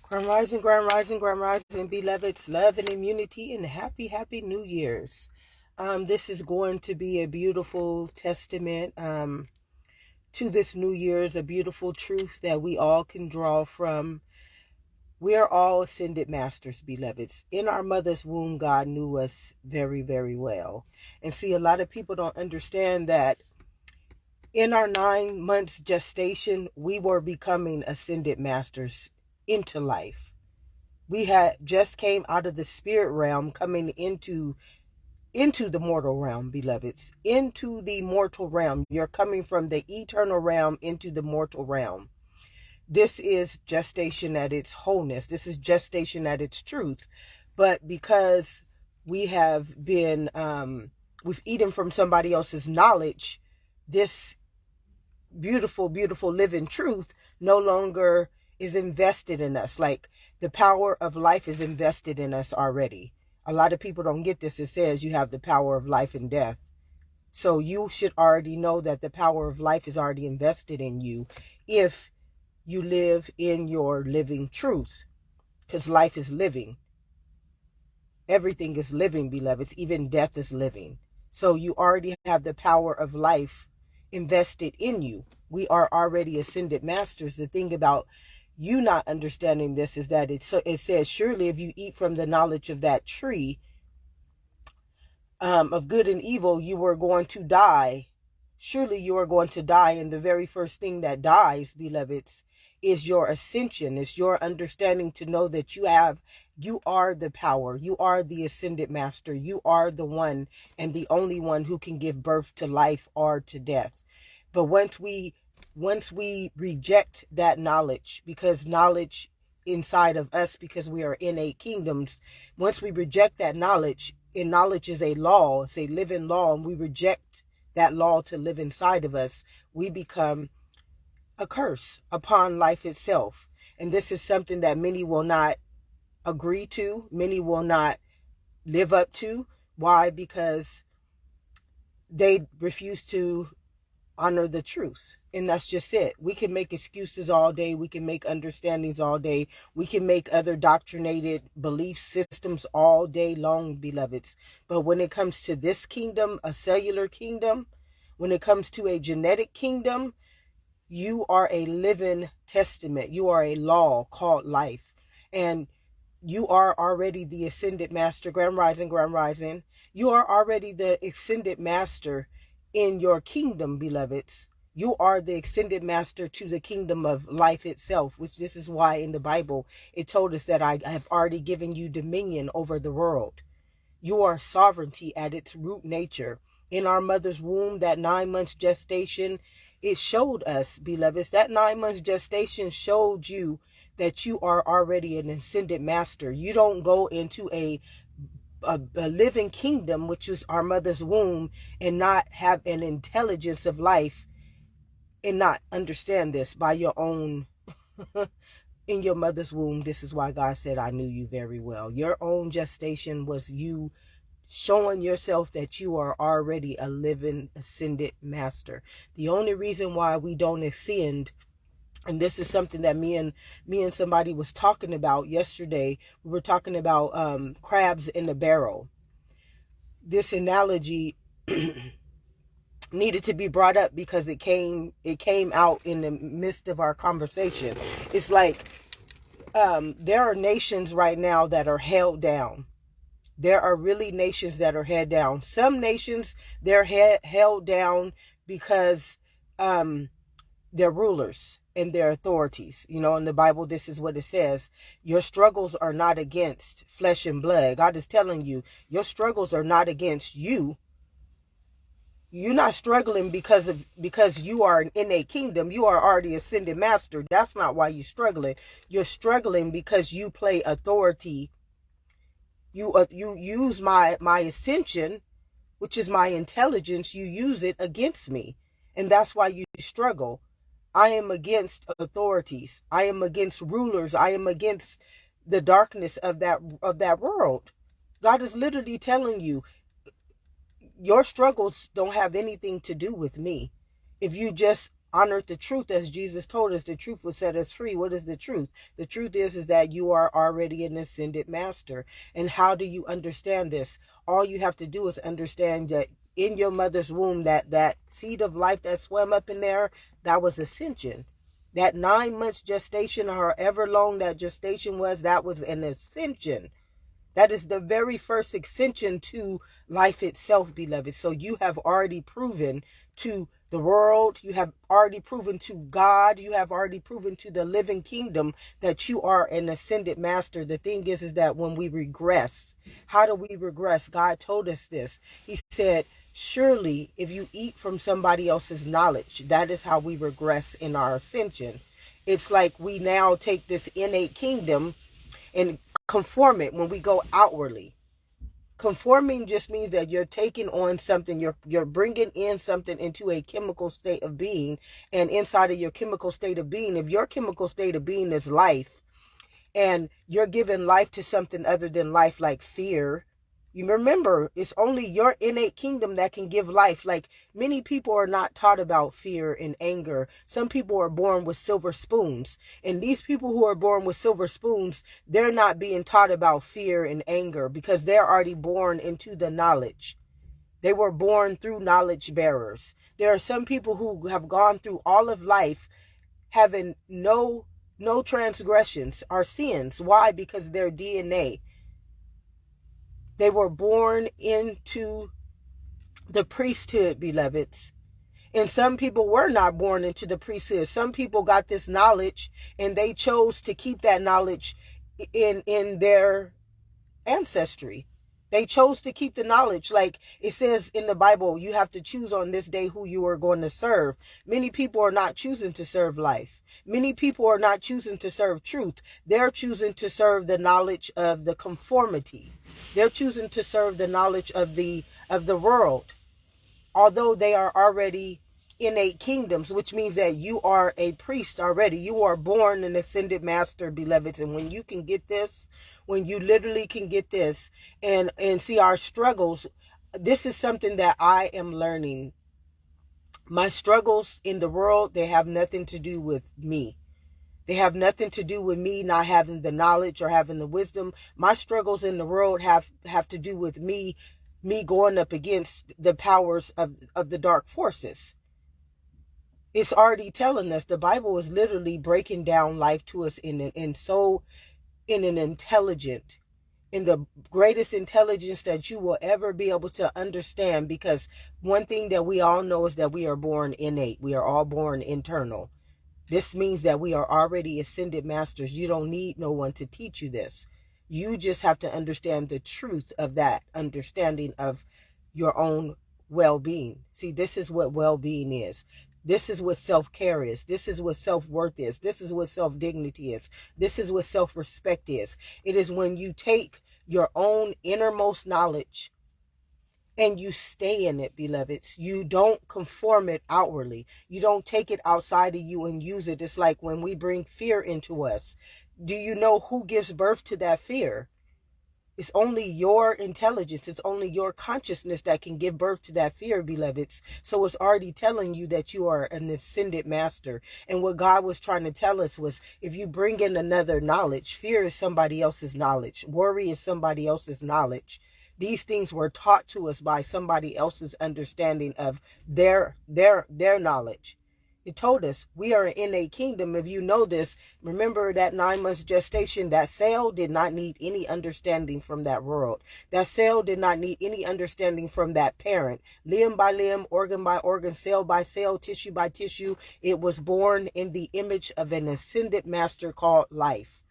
Grand rising, beloveds, love and immunity, and happy, happy New Year's. This is going to be a beautiful testament to this New Year's, a beautiful truth that we all can draw from. We are all ascended masters, beloveds. In our mother's womb, God knew us very, very well. And see, a lot of people don't understand that in our 9 months gestation, we were becoming ascended masters into life. We had just came out of the spirit realm, coming into the mortal realm, beloveds, into the mortal realm. You're coming from the eternal realm into the mortal realm. This is gestation at its wholeness. This is gestation at its truth. But because we have been we've eaten from somebody else's knowledge, this beautiful, beautiful living truth no longer is invested in us. Like, the power of life is invested in us already. A lot of people don't get this. It says you have the power of life and death. So you should already know that the power of life is already invested in you if you live in your living truth. Because life is living. Everything is living, beloveds. Even death is living. So you already have the power of life invested in you. We are already ascended masters. The thing about you not understanding this is that it says, surely if you eat from the knowledge of that tree of good and evil, you are going to die. Surely you are going to die. And the very first thing that dies, beloveds, is your ascension. It's your understanding to know that you are the power. You are the ascended master. You are the one and the only one who can give birth to life or to death. But once we reject that knowledge, because knowledge inside of us, because we are innate kingdoms, once we reject that knowledge, and knowledge is a law, it's a living law, and we reject that law to live inside of us, we become a curse upon life itself. And this is something that many will not agree to, many will not live up to. Why? Because they refuse to honor the truth. And that's just it. We can make excuses all day. We can make understandings all day. We can make other doctrinated belief systems all day long, beloveds. But when it comes to this kingdom, a cellular kingdom, when it comes to a genetic kingdom, you are a living testament. You are a law called life. And you are already the ascended master. Grand rising. You are already the ascended master in your kingdom, beloveds. You are the ascended master to the kingdom of life itself, which this is why in the Bible it told us that I have already given you dominion over the world. You are sovereignty at its root nature. In our mother's womb, that 9 months gestation, it showed us, beloveds, that 9 months gestation showed you that you are already an ascended master. You don't go into a living kingdom, which is our mother's womb, and not have an intelligence of life and not understand this by your own in your mother's womb. This is why God said, I knew you very well. Your own gestation was you showing yourself that you are already a living ascended master. The only reason why we don't ascend, and this is something that me and somebody was talking about yesterday. We were talking about crabs in the barrel. This analogy needed to be brought up because it came out in the midst of our conversation. It's like there are nations right now that are held down. There are really nations that are held down. Some nations, they're held down because their rulers and their authorities. You know, in the Bible, this is what it says. Your struggles are not against flesh and blood. God is telling you, your struggles are not against you. You're not struggling because you are in a kingdom. You are already ascended master. That's not why you're struggling. You're struggling because you play authority. You use my ascension, which is my intelligence. You use it against me. And that's why you struggle. I am against authorities. I am against rulers. I am against the darkness of that world. God is literally telling you, your struggles don't have anything to do with me. If you just honored the truth, as Jesus told us the truth will set us free. What is the truth? The truth is that you are already an ascended master. And how do you understand this? All you have to do is understand that in your mother's womb, that seed of life that swam up in there, that was ascension. That 9 months gestation, or however long that gestation was, that was an ascension. That is the very first ascension to life itself, beloved. So you have already proven to the world, you have already proven to God, you have already proven to the living kingdom that you are an ascended master. The thing is that when we regress, how do we regress? God told us this. He said, surely if you eat from somebody else's knowledge, that is how we regress in our ascension. It's like we now take this innate kingdom and conform it when we go outwardly. Conforming just means that you're taking on something, you're bringing in something into a chemical state of being, and inside of your chemical state of being, if your chemical state of being is life, and you're giving life to something other than life, like fear, you remember, it's only your innate kingdom that can give life. Like, many people are not taught about fear and anger. Some people are born with silver spoons. And these people who are born with silver spoons, they're not being taught about fear and anger because they're already born into the knowledge. They were born through knowledge bearers. There are some people who have gone through all of life having no transgressions or sins. Why? Because their DNA. They were born into the priesthood, beloveds. And some people were not born into the priesthood. Some people got this knowledge and they chose to keep that knowledge in their ancestry. They chose to keep the knowledge. Like it says in the Bible, you have to choose on this day who you are going to serve. Many people are not choosing to serve life. Many people are not choosing to serve truth. They're choosing to serve the knowledge of the conformity. They're choosing to serve the knowledge of the world, although they are already innate kingdoms, which means that you are a priest already. You are born an ascended master, beloveds. And when you can get this, when you literally can get this and see our struggles, this is something that I am learning. My struggles in the world, they have nothing to do with me. They have nothing to do with me not having the knowledge or having the wisdom. My struggles in the world have to do with me going up against the powers of the dark forces. It's already telling us, the Bible is literally breaking down life to us in an intelligent, in the greatest intelligence that you will ever be able to understand. Because one thing that we all know is that we are born innate. We are all born internal. This means that we are already ascended masters. You don't need no one to teach you this. You just have to understand the truth of that understanding of your own well-being. See, this is what well-being is. This is what self-care is. This is what self-worth is. This is what self-dignity is. This is what self-respect is. It is when you take your own innermost knowledge and you stay in it, beloveds. You don't conform it outwardly. You don't take it outside of you and use it. It's like when we bring fear into us. Do you know who gives birth to that fear? It's only your intelligence. It's only your consciousness that can give birth to that fear, beloveds. So it's already telling you that you are an ascended master. And what God was trying to tell us was, if you bring in another knowledge, fear is somebody else's knowledge. Worry is somebody else's knowledge. These things were taught to us by somebody else's understanding of their knowledge. It told us we are an innate kingdom. If you know this, remember that 9 months gestation, that cell did not need any understanding from that world. That cell did not need any understanding from that parent. Limb by limb, organ by organ, cell by cell, tissue by tissue, it was born in the image of an ascended master called life.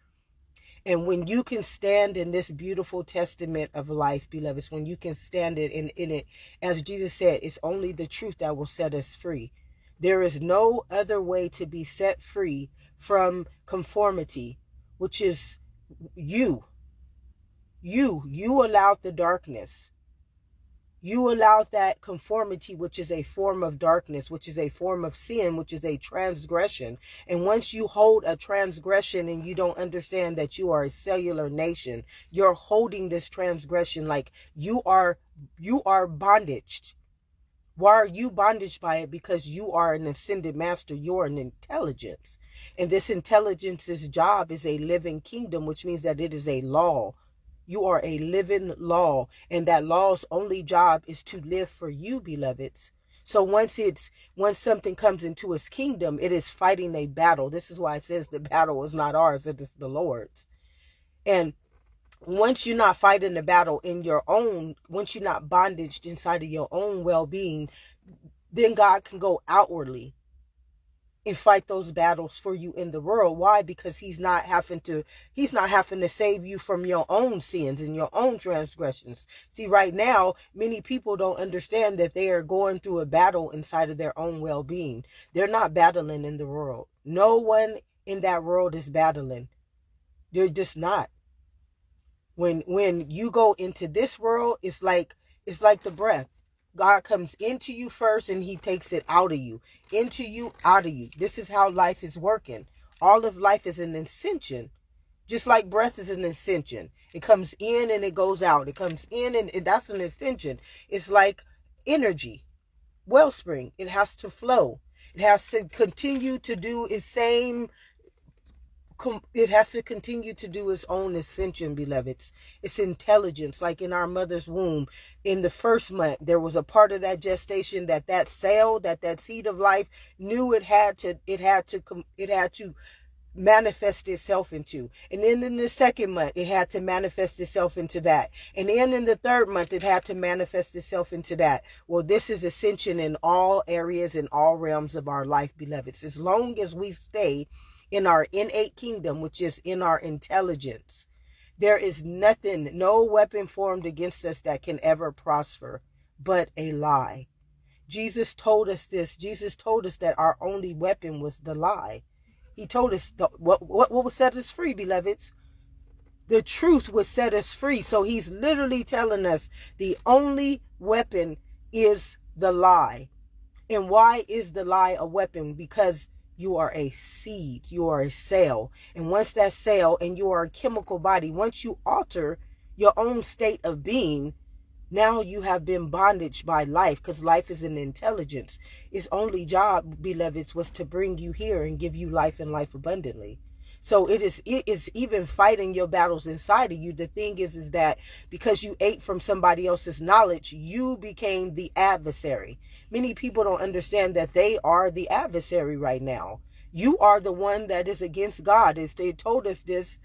And when you can stand in this beautiful testament of life, beloveds, when you can stand in it, as Jesus said, it's only the truth that will set us free. There is no other way to be set free from conformity, which is you. You allowed the darkness. You allowed that conformity, which is a form of darkness, which is a form of sin, which is a transgression. And once you hold a transgression and you don't understand that you are a cellular nation, you're holding this transgression like you are bondaged. Why are you bondage by it? Because you are an ascended master. You're an intelligence. And this intelligence's job is a living kingdom, which means that it is a law. You are a living law. And that law's only job is to live for you, beloveds. So once something comes into his kingdom, it is fighting a battle. This is why it says the battle is not ours, it is the Lord's. And once you're not fighting the battle in your own, once you're not bondaged inside of your own well-being, then God can go outwardly and fight those battles for you in the world. Why? Because he's not having to save you from your own sins and your own transgressions. See, right now, many people don't understand that they are going through a battle inside of their own well-being. They're not battling in the world. No one in that world is battling. They're just not. When you go into this world, it's like the breath. God comes into you first and he takes it out of you. Into you, out of you. This is how life is working. All of life is an ascension. Just like breath is an ascension. It comes in and it goes out. It comes in and that's an ascension. It's like energy. Wellspring. It has to flow. It has to continue to do its same. It has to continue to do its own ascension, beloveds. It's intelligence. Like in our mother's womb, in the first month, there was a part of that gestation that cell, that seed of life knew it had to manifest itself into. And then in the second month, it had to manifest itself into that. And then in the third month, it had to manifest itself into that. Well, this is ascension in all areas, in all realms of our life, beloveds. As long as we stay in our innate kingdom, which is in our intelligence, there is nothing, no weapon formed against us that can ever prosper, but a lie. Jesus told us this. Jesus told us that our only weapon was the lie. He told us what would set us free, beloveds. The truth would set us free. So he's literally telling us the only weapon is the lie. And why is the lie a weapon? Because you are a seed, you are a cell. And once that cell, and you are a chemical body, once you alter your own state of being, now you have been bondaged by life, because life is an intelligence. Its only job, beloveds, was to bring you here and give you life and life abundantly. So it is even fighting your battles inside of you. The thing is that because you ate from somebody else's knowledge, you became the adversary. Many people don't understand that they are the adversary right now. You are the one that is against God. It told us this.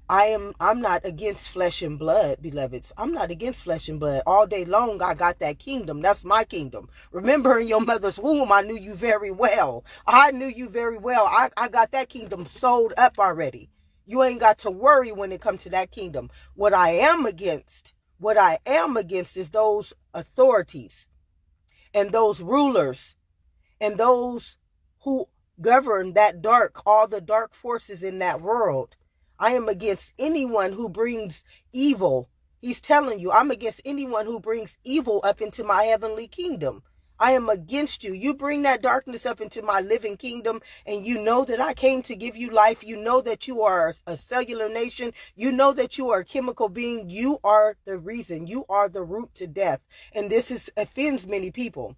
I'm not against flesh and blood, beloveds. I'm not against flesh and blood. All day long, I got that kingdom. That's my kingdom. Remember, in your mother's womb, I knew you very well. I knew you very well. I got that kingdom sold up already. You ain't got to worry when it comes to that kingdom. What I am against is those authorities and those rulers and those who govern all the dark forces in that world. I am against anyone who brings evil. He's telling you, I'm against anyone who brings evil up into my heavenly kingdom. I am against you. You bring that darkness up into my living kingdom, and you know that I came to give you life. You know that you are a cellular nation. You know that you are a chemical being. You are the reason. You are the root to death. And this offends many people.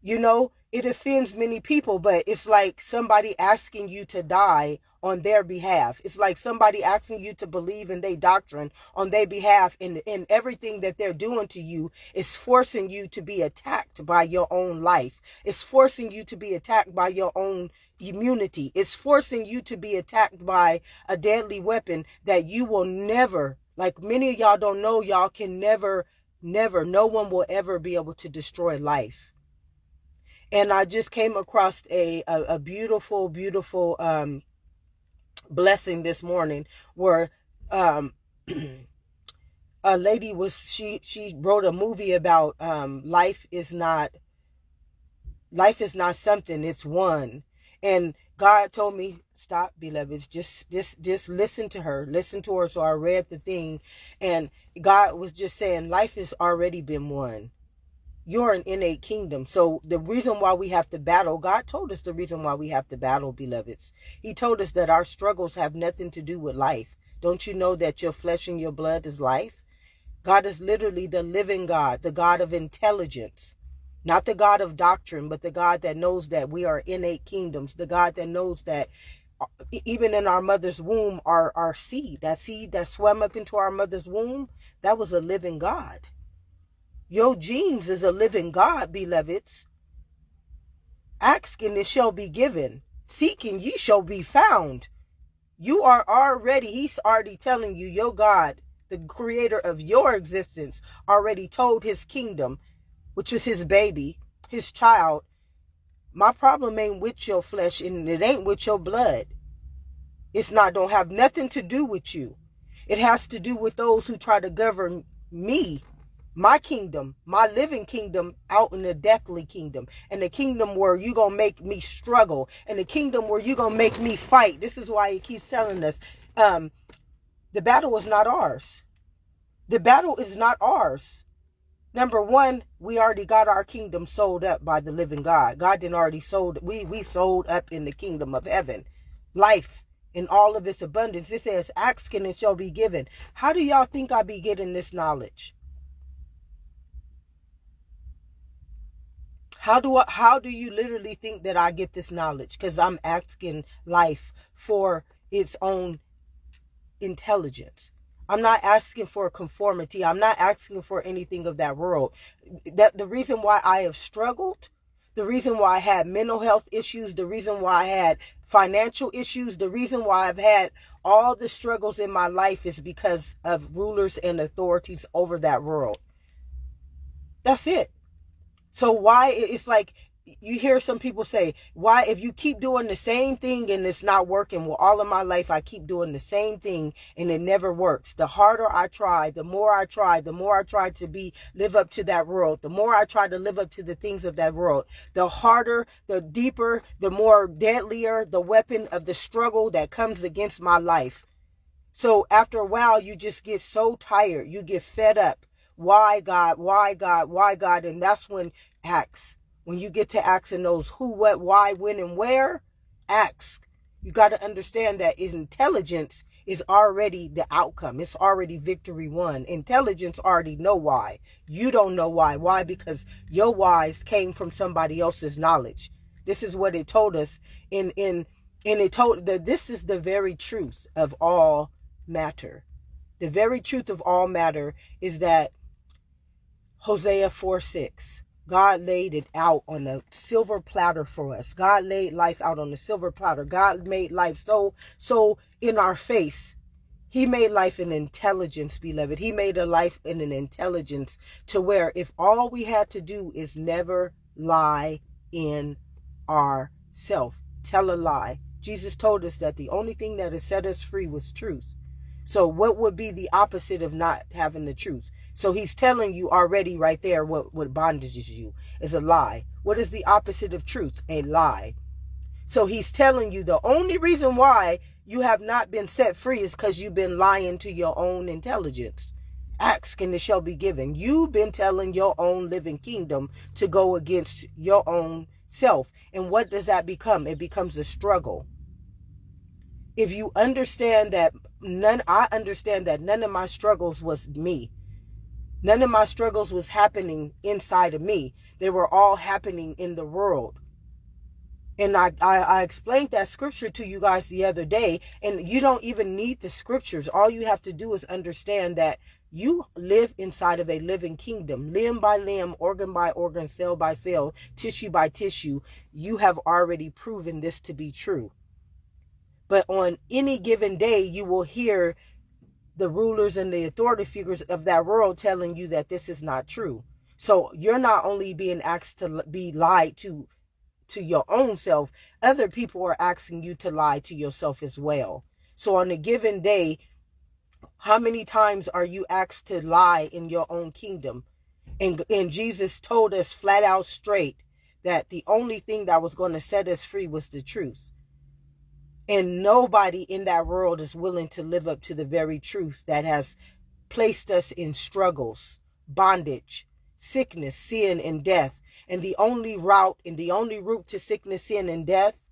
You know, it offends many people, but it's like somebody asking you to die on their behalf. It's like somebody asking you to believe in their doctrine on their behalf, and everything that they're doing to you is forcing you to be attacked by your own life. It's forcing you to be attacked by your own immunity. It's forcing you to be attacked by a deadly weapon that you will never, like many of y'all don't know, y'all can never, no one will ever be able to destroy life. And I just came across a beautiful, beautiful blessing this morning where a lady she wrote a movie about life is not something, it's one. And God told me, stop, beloveds, just listen to her. So I read the thing, and God was just saying, life has already been won. You're an innate kingdom. So the reason why we have to battle, God told us the reason why we have to battle, beloveds. He told us that our struggles have nothing to do with life. Don't you know that your flesh and your blood is life? God is literally the living God, the God of intelligence. Not the God of doctrine, but the God that knows that we are innate kingdoms. The God that knows that even in our mother's womb, our seed that swam up into our mother's womb, that was a living God. Your genes is a living God, beloveds. Ask and it shall be given. Seek and ye shall be found. You are already, he's already telling you, your God, the creator of your existence, already told his kingdom, which was his baby, his child, my problem ain't with your flesh and it ain't with your blood. It's not, don't have nothing to do with you. It has to do with those who try to govern me, my kingdom, my living kingdom out in the deathly kingdom. And the kingdom where you going to make me struggle. And the kingdom where you going to make me fight. This is why he keeps telling us, the battle is not ours. The battle is not ours. Number one, we already got our kingdom sold up by the living God. God didn't already sold, we sold up in the kingdom of heaven. Life in all of its abundance. It says, ask and it shall be given. How do y'all think I be getting this knowledge? How do you literally think that I get this knowledge? Because I'm asking life for its own intelligence. I'm not asking for conformity. I'm not asking for anything of that world. That the reason why I have struggled, the reason why I had mental health issues, the reason why I had financial issues, the reason why I've had all the struggles in my life is because of rulers and authorities over that world. That's it. So why, it's like you hear some people say, why, if you keep doing the same thing and it's not working, well, all of my life I keep doing the same thing and it never works. The harder I try, the more I try to live up to that world, the more I try to live up to the things of that world, the harder, the deeper, the more deadlier the weapon of the struggle that comes against my life. So after a while, you just get so tired, you get fed up. Why God, why God, why God? And that's when ask. When you get to asking those who, what, why, when, and where, ask. You got to understand that intelligence is already the outcome. It's already victory won. Intelligence already know why. You don't know why. Why? Because your whys came from somebody else's knowledge. This is what it told us and it told that this is the very truth of all matter. The very truth of all matter is that Hosea 4:6. God laid it out on a silver platter for us. God laid life out on a silver platter. God made life so in our face. He made life an intelligence, beloved. He made a life in an intelligence to where if all we had to do is never lie in ourself, tell a lie. Jesus told us that the only thing that has set us free was truth. So what would be the opposite of not having the truth? So he's telling you already right there what bondages you is a lie. What is the opposite of truth? A lie. So he's telling you the only reason why you have not been set free is because you've been lying to your own intelligence. Ask and it shall be given. You've been telling your own living kingdom to go against your own self. And what does that become? It becomes a struggle. If you understand that I understand that none of my struggles was me. None of my struggles was happening inside of me. They were all happening in the world. And I explained that scripture to you guys the other day, and you don't even need the scriptures. All you have to do is understand that you live inside of a living kingdom, limb by limb, organ by organ, cell by cell, tissue by tissue. You have already proven this to be true. But on any given day, you will hear the rulers and the authority figures of that world telling you that this is not true. So you're not only being asked to be lied to your own self, other people are asking you to lie to yourself as well. So on a given day, how many times are you asked to lie in your own kingdom? And Jesus told us flat out straight that the only thing that was going to set us free was the truth. And nobody in that world is willing to live up to the very truth that has placed us in struggles, bondage, sickness, sin, and death. And the only route to sickness, sin, and death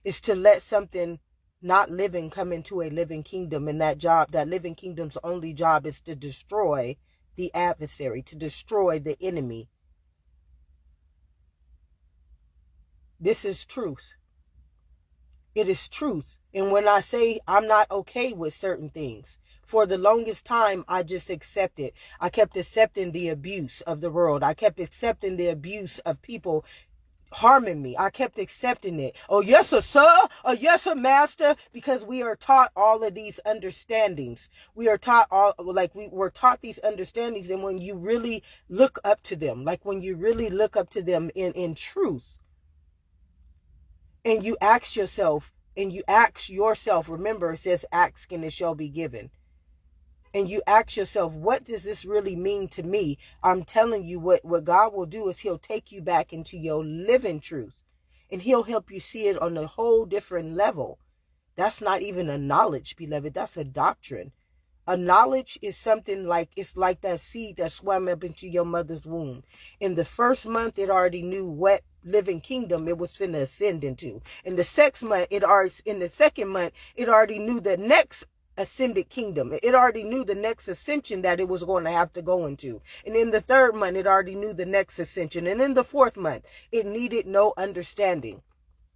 is to let something not living come into a living kingdom, and that living kingdom's only job is to destroy the adversary, to destroy the enemy. This is truth. It is truth. And when I say I'm not okay with certain things, for the longest time, I just accepted. I kept accepting the abuse of the world. I kept accepting the abuse of people harming me. I kept accepting it. Oh, yes, sir. Oh, yes, sir, master. Because we are taught all of these understandings. We are taught we were taught these understandings. And when you really look up to them, like when you really look up to them in truth, and you ask yourself, remember, it says, ask and it shall be given. And you ask yourself, what does this really mean to me? I'm telling you, what God will do is he'll take you back into your living truth. And he'll help you see it on a whole different level. That's not even a knowledge, beloved. That's a doctrine. A knowledge is something like, it's like that seed that swam up into your mother's womb. In the first month, it already knew what living kingdom it was finna ascend into. In the second month, it already knew the next ascended kingdom. It already knew the next ascension that it was going to have to go into. And in the third month, it already knew the next ascension. And in the fourth month, it needed no understanding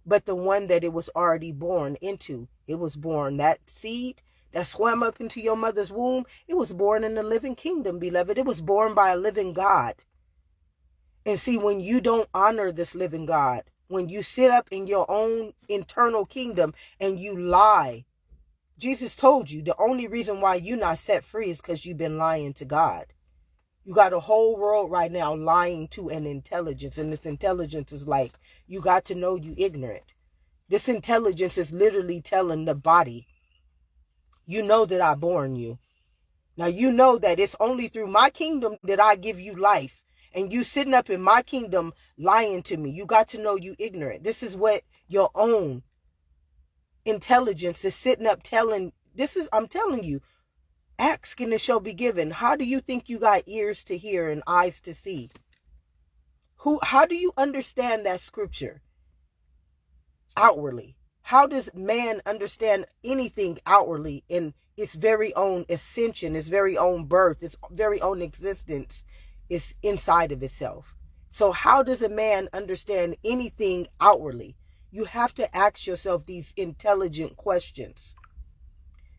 but the one that it was already born into. It was born, that seed that swam up into your mother's womb, it was born in the living kingdom, beloved. It was born by a living God. And see, when you don't honor this living God, when you sit up in your own internal kingdom and you lie, Jesus told you the only reason why you're not set free is because you've been lying to God. You got a whole world right now lying to an intelligence. And this intelligence is like, you got to know you ignorant. This intelligence is literally telling the body, you know that I born you. Now you know that it's only through my kingdom that I give you life. And you sitting up in my kingdom lying to me. You got to know you ignorant. This is what your own intelligence is sitting up telling. I'm telling you, ask and it shall be given. How do you think you got ears to hear and eyes to see? How do you understand that scripture outwardly? How does man understand anything outwardly in its very own ascension, its very own birth, its very own existence is inside of itself? So how does a man understand anything outwardly? You have to ask yourself these intelligent questions.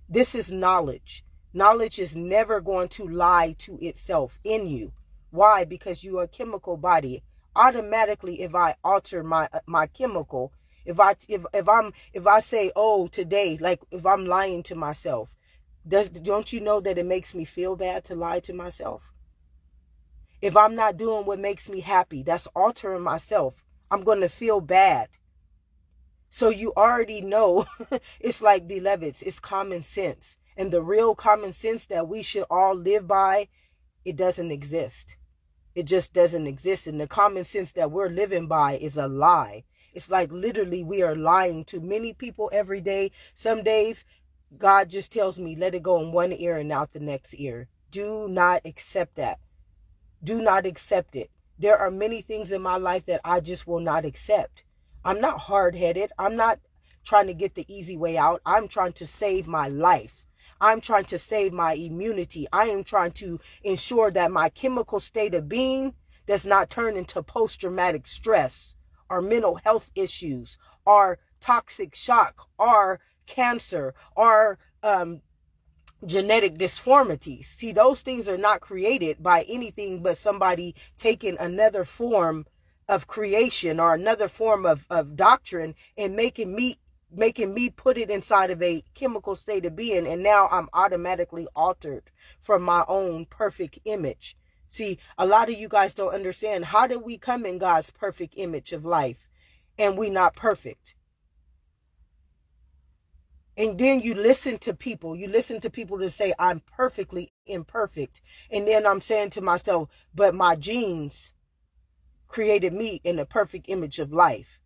This is knowledge. Knowledge is never going to lie to itself in you. Why? Because you are a chemical body. Automatically, if I alter my chemical, if I say, oh, today, like if I'm lying to myself, don't you know that it makes me feel bad to lie to myself? If I'm not doing what makes me happy, that's altering myself. I'm going to feel bad. So you already know, it's like, beloveds, it's common sense. And the real common sense that we should all live by, it doesn't exist. It just doesn't exist. And the common sense that we're living by is a lie. It's like literally we are lying to many people every day. Some days, God just tells me, let it go in one ear and out the next ear. Do not accept that. Do not accept it. There are many things in my life that I just will not accept. I'm not hard-headed. I'm not trying to get the easy way out. I'm trying to save my life. I'm trying to save my immunity. I am trying to ensure that my chemical state of being does not turn into post-traumatic stress or mental health issues or toxic shock or cancer or genetic disformities. See, those things are not created by anything but somebody taking another form of creation or another form of doctrine and making me put it inside of a chemical state of being, and now I'm automatically altered from my own perfect image. See, a lot of you guys don't understand, how did we come in God's perfect image of life and we not perfect? And then you listen to people to say I'm perfectly imperfect, and then I'm saying to myself, but my genes created me in a perfect image of life,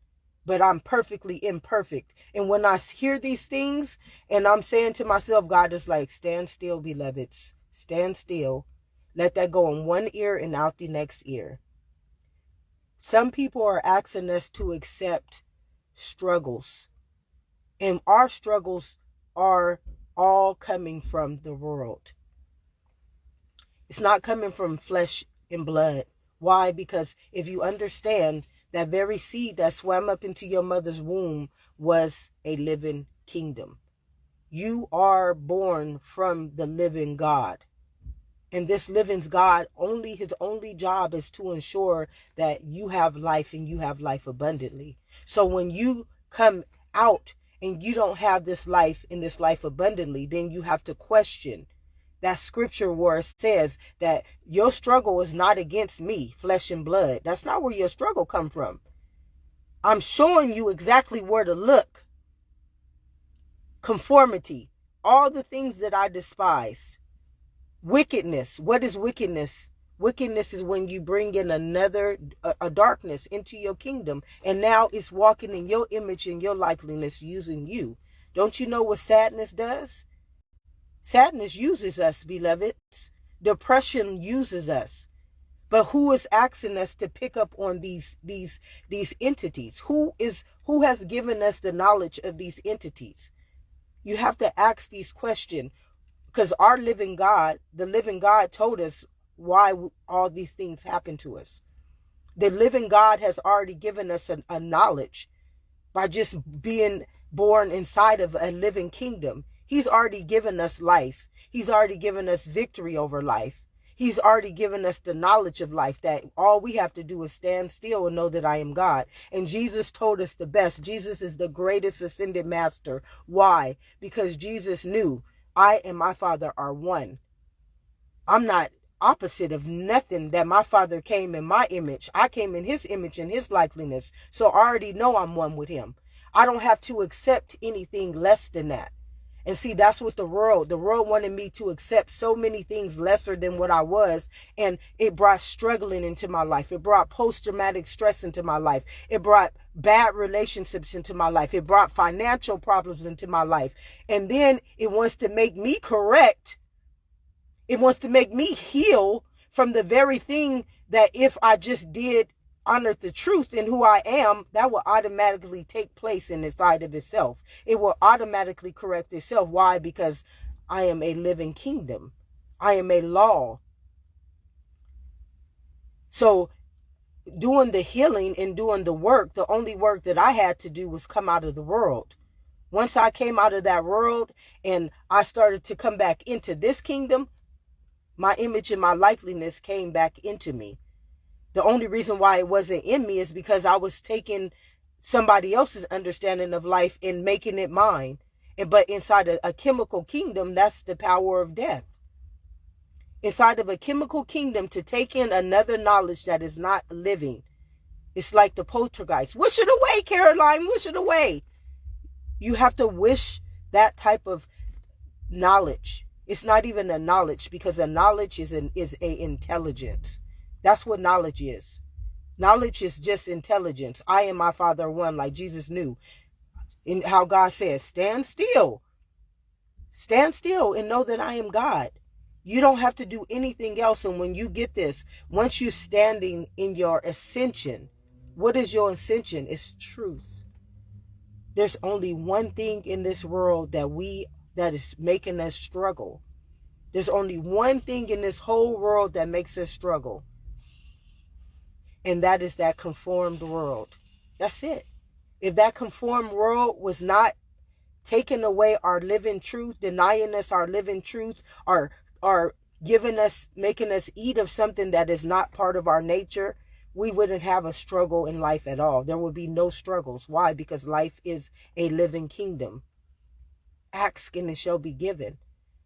but I'm perfectly imperfect. And when I hear these things and I'm saying to myself, God is like, stand still, beloveds, stand still. Let that go in one ear and out the next ear. Some people are asking us to accept struggles And our struggles are all coming from the world. It's not coming from flesh and blood. Why? Because if you understand, that very seed that swam up into your mother's womb was a living kingdom. You are born from the living God. And this living God, his only job is to ensure that you have life and you have life abundantly. So when you come out and you don't have this life and this life abundantly, then you have to question that scripture where it says that your struggle is not against me, flesh and blood. That's not where your struggle come from. I'm showing you exactly where to look. Conformity, all the things that I despise. Wickedness. What is wickedness? Wickedness is when you bring in a darkness into your kingdom, and now it's walking in your image and your likeness using you. Don't you know what sadness does? Sadness uses us, beloved. Depression uses us. But who is asking us to pick up on these entities? Who has given us the knowledge of these entities? You have to ask these questions, because our living God, the living God, told us why all these things happen to us. The living God has already given us a knowledge by just being born inside of a living kingdom. He's already given us life. He's already given us victory over life. He's already given us the knowledge of life, that all we have to do is stand still and know that I am God. And Jesus told us the best. Jesus is the greatest ascended master. Why? Because Jesus knew I and my Father are one. I'm not opposite of nothing, that my Father came in my image. I came in his image and his likeness. So I already know I'm one with him. I don't have to accept anything less than that. And see, that's what the world wanted me to accept so many things lesser than what I was. And it brought struggling into my life. It brought post-traumatic stress into my life. It brought bad relationships into my life. It brought financial problems into my life. And then it wants to make me correct. It wants to make me heal from the very thing that if I just did honor the truth in who I am, that will automatically take place in inside of itself. It will automatically correct itself. Why? Because I am a living kingdom. I am a law. So doing the healing and doing the work, the only work that I had to do was come out of the world. Once I came out of that world and I started to come back into this kingdom, my image and my likeness came back into me. The only reason why it wasn't in me is because I was taking somebody else's understanding of life and making it mine. But inside a chemical kingdom, that's the power of death. Inside of a chemical kingdom, to take in another knowledge that is not living, it's like the poltergeist. Wish it away, Caroline, wish it away. You have to wish that type of knowledge. It's not even a knowledge, because a knowledge is a intelligence. That's what knowledge is. Knowledge is just intelligence. I and my Father are one, like Jesus knew. In how God says, stand still. Stand still and know that I am God. You don't have to do anything else. And when you get this, once you're standing in your ascension, what is your ascension? It's truth. There's only one thing in this world that is making us struggle. There's only one thing in this whole world that makes us struggle. And that is that conformed world. That's it. If that conformed world was not taking away our living truth, denying us our living truth, or making us eat of something that is not part of our nature, we wouldn't have a struggle in life at all. There would be no struggles. Why? Because life is a living kingdom. Ask and it shall be given.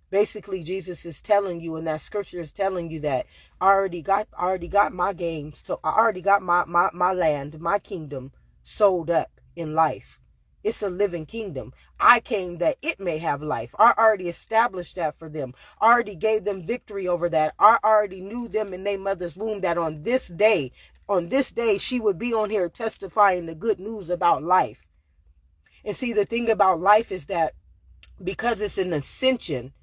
Basically, Jesus is telling you, and that scripture is telling you, that I already got my gains. So I already got my land, my kingdom sold up in life. It's a living kingdom. I came that it may have life. I already established that for them. I already gave them victory over that. I already knew them in their mother's womb, that on this day, she would be on here testifying the good news about life. And see, the thing about life is that because it's an ascension,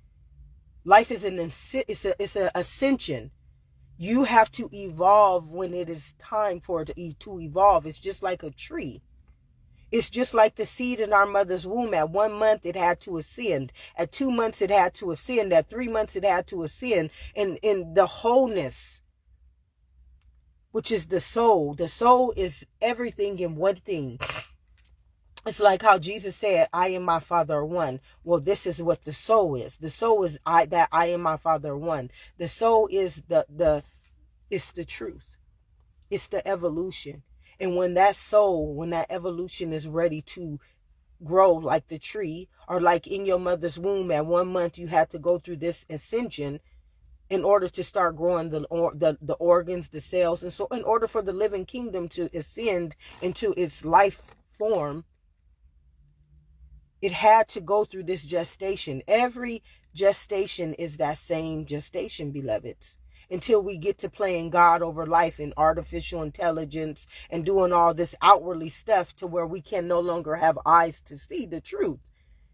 life is it's an ascension. You have to evolve when it is time for it to evolve. It's just like a tree. It's just like the seed in our mother's womb. At 1 month, it had to ascend. At 2 months, it had to ascend. At 3 months, it had to ascend. And in the wholeness, which is the soul. The soul is everything in one thing. It's like how Jesus said, I and my Father are one. Well, this is what the soul is. The soul is that I and my Father are one. The soul is it's the truth. It's the evolution. And when that soul, when that evolution is ready to grow like the tree, or like in your mother's womb, at 1 month, you had to go through this ascension in order to start growing the organs, the cells. And so in order for the living kingdom to ascend into its life form, it had to go through this gestation. Every gestation is that same gestation, beloveds. Until we get to playing God over life and artificial intelligence and doing all this outwardly stuff to where we can no longer have eyes to see the truth.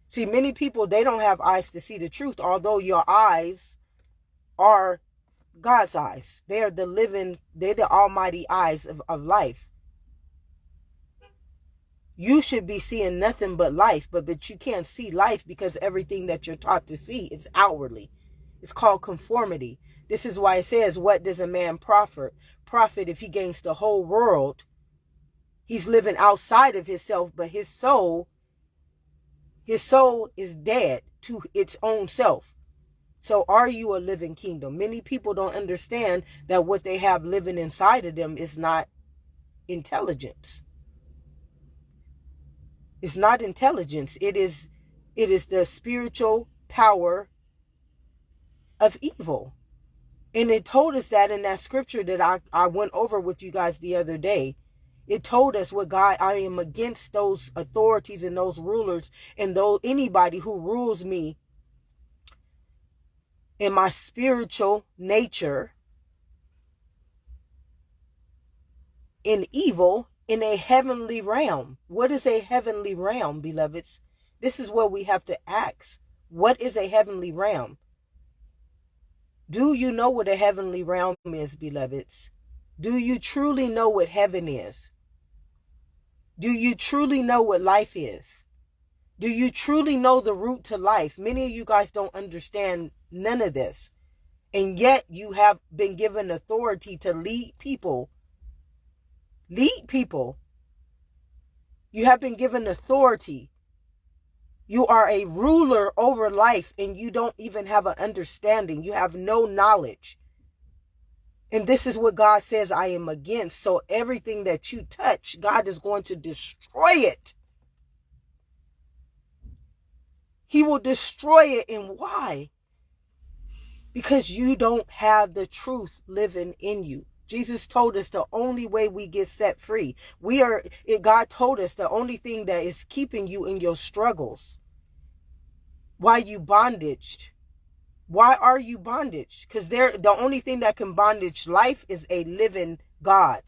See, many people, they don't have eyes to see the truth, although your eyes are God's eyes. They're the almighty eyes of life. You should be seeing nothing but life, but you can't see life because everything that you're taught to see is outwardly. It's called conformity. This is why it says, what does a man profit if he gains the whole world? He's living outside of himself, but his soul is dead to its own self. So are you a living kingdom? Many people don't understand that what they have living inside of them is not intelligence. It's not intelligence. It is the spiritual power of evil. And it told us that in that scripture that I went over with you guys the other day. It told us what God, I am against those authorities and those rulers and anybody who rules me in my spiritual nature in evil in a heavenly realm. What is a heavenly realm, beloveds? This is what we have to ask. What is a heavenly realm? Do you know what a heavenly realm is, beloveds? Do you truly know what heaven is? Do you truly know what life is? Do you truly know the route to life? Many of you guys don't understand none of this. And yet you have been given authority to lead people. Lead people. You have been given authority. You are a ruler over life and you don't even have an understanding. You have no knowledge. And this is what God says I am against. So everything that you touch, God is going to destroy it. He will destroy it. And why? Because you don't have the truth living in you. Jesus told us the only way we get set free. God told us the only thing that is keeping you in your struggles. Why you bondaged? Why are you bondage? Because the only thing that can bondage life is a living God.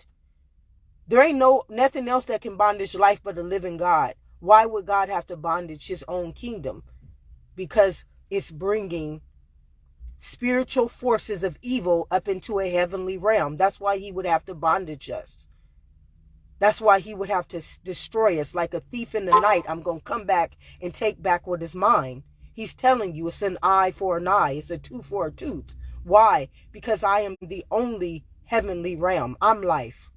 There ain't nothing else that can bondage life but a living God. Why would God have to bondage his own kingdom? Because it's bringing spiritual forces of evil up into a heavenly realm. That's why he would have to bondage us. That's why he would have to destroy us like a thief in the night. I'm going to come back and take back what is mine. He's telling you it's an eye for an eye. It's a tooth for a tooth. Why? Because I am the only heavenly realm. I'm life.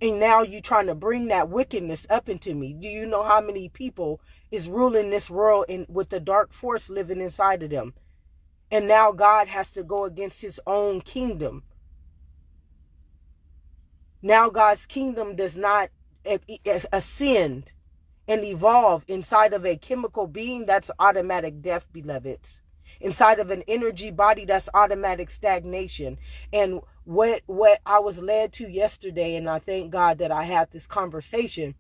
And now you're trying to bring that wickedness up into me. Do you know how many people is ruling this world with the dark force living inside of them? And now God has to go against his own kingdom. Now God's kingdom does not ascend and evolve inside of a chemical being. That's automatic death, beloveds. Inside of an energy body, that's automatic stagnation. And what I was led to yesterday, and I thank God that I had this conversation,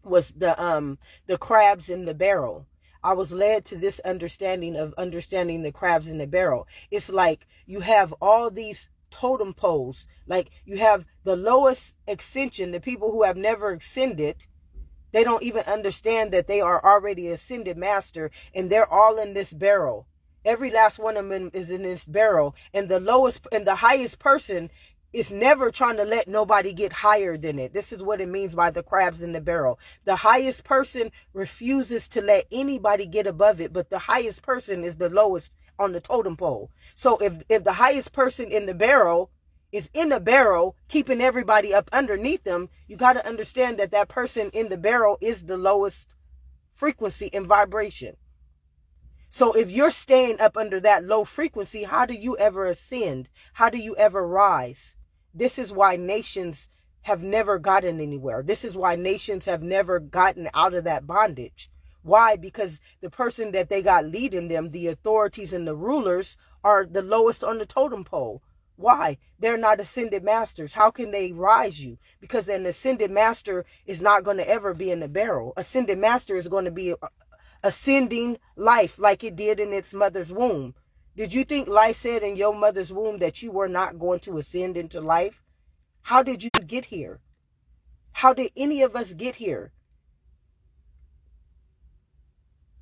was the crabs in the barrel. I was led to this understanding the crabs in the barrel. It's like you have all these totem poles. Like you have the lowest ascension, the people who have never ascended. They don't even understand that they are already ascended master, and they're all in this barrel. Every last one of them is in this barrel, and the lowest and the highest person It's never trying to let nobody get higher than it. This is what it means by the crabs in the barrel. The highest person refuses to let anybody get above it, but the highest person is the lowest on the totem pole. So if the highest person in the barrel is in a barrel, keeping everybody up underneath them, you got to understand that that person in the barrel is the lowest frequency and vibration. So if you're staying up under that low frequency, how do you ever ascend? How do you ever rise? This is why nations have never gotten anywhere. This is why nations have never gotten out of that bondage. Why? Because the person that they got leading them, the authorities and the rulers, are the lowest on the totem pole. Why? They're not ascended masters. How can they rise you? Because an ascended master is not going to ever be in the barrel. Ascended master is going to be ascending life like it did in its mother's womb. Did you think life said in your mother's womb that you were not going to ascend into life? How did you get here? How did any of us get here?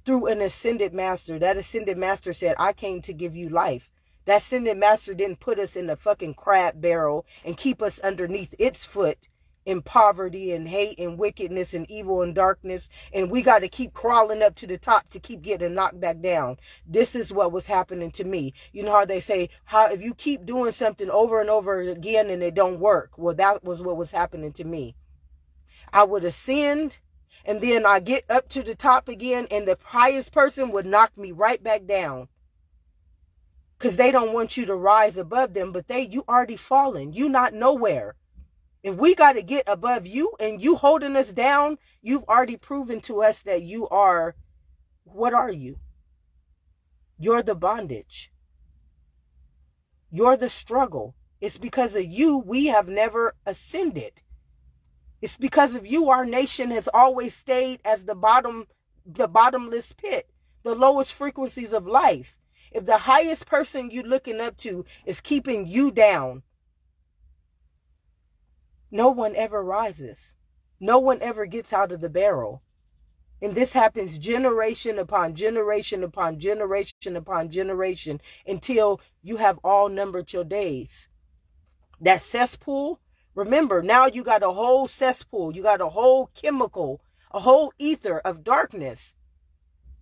Through an ascended master. That ascended master said, I came to give you life. That ascended master didn't put us in a fucking crab barrel and keep us underneath its foot in poverty and hate and wickedness and evil and darkness, and we got to keep crawling up to the top to keep getting knocked back down. This is what was happening to me. You know how they say, how if you keep doing something over and over again and it don't work? Well, that was what was happening to me. I would ascend, and then I get up to the top again, and the highest person would knock me right back down. Because they don't want you to rise above them, but you already fallen. You not nowhere. If we got to get above you and you holding us down, you've already proven to us that you are, what are you? You're the bondage. You're the struggle. It's because of you we have never ascended. It's because of you our nation has always stayed as the bottomless pit, the lowest frequencies of life. If the highest person you're looking up to is keeping you down, no one ever rises. No one ever gets out of the barrel. And this happens generation upon generation upon generation upon generation until you have all numbered your days. That cesspool, remember, now you got a whole cesspool. You got a whole chemical, a whole ether of darkness.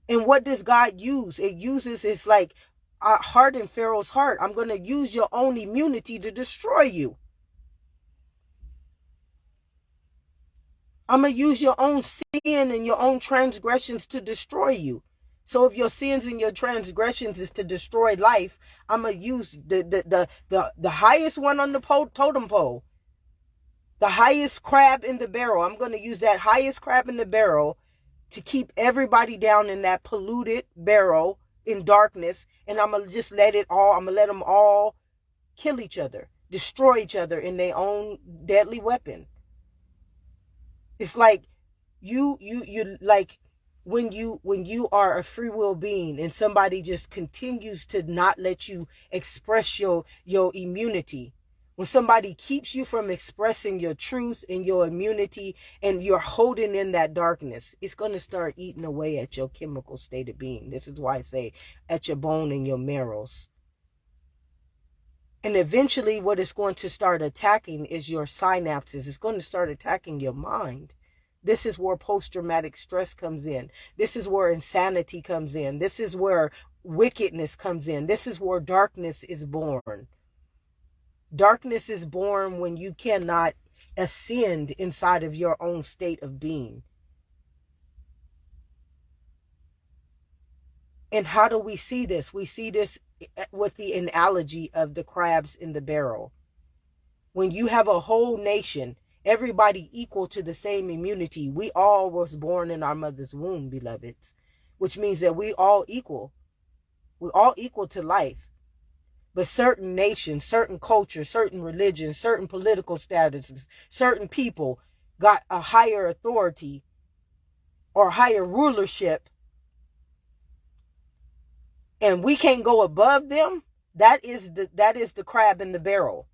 And what does God use? It uses, it's like, harden Pharaoh's heart. I'm going to use your own immunity to destroy you. I'm going to use your own sin and your own transgressions to destroy you. So if your sins and your transgressions is to destroy life, I'm going to use the highest one on the totem pole, the highest crab in the barrel. I'm going to use that highest crab in the barrel to keep everybody down in that polluted barrel in darkness. And I'm going to just I'm going to let them all kill each other, destroy each other in their own deadly weapon. It's like you like when you are a free will being and somebody just continues to not let you express your immunity. When somebody keeps you from expressing your truth and your immunity and you're holding in that darkness, it's going to start eating away at your chemical state of being. This is why I say at your bone and your marrows. And eventually what it's going to start attacking is your synapses. It's going to start attacking your mind. This is where post-traumatic stress comes in. This is where insanity comes in. This is where wickedness comes in. This is where darkness is born. Darkness is born when you cannot ascend inside of your own state of being. And how do we see this? We see this with the analogy of the crabs in the barrel. When you have a whole nation, everybody equal to the same immunity, we all was born in our mother's womb, beloveds, which means that we all equal. We're all equal to life. But certain nations, certain cultures, certain religions, certain political statuses, certain people got a higher authority or higher rulership, and we can't go above them. That is the crab in the barrel.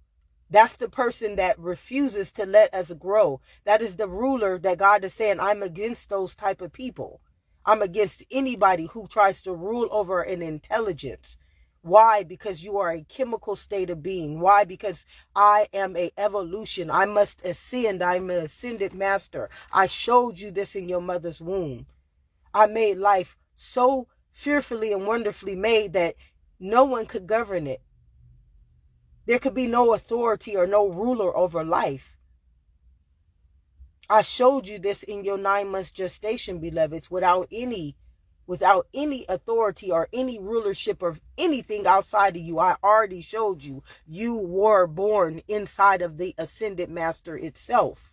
That's the person that refuses to let us grow. That is the ruler that God is saying, I'm against those type of people. I'm against anybody who tries to rule over an intelligence, Why? Because you are a chemical state of being. Why? Because I am a evolution. I must ascend. I'm an ascended master. I showed you this in your mother's womb. I made life so fearfully and wonderfully made that no one could govern it. There could be no authority or no ruler over life. I showed you this in your 9 months gestation, beloveds, without any authority or any rulership of anything outside of you. I already showed you. You were born inside of the ascended master itself.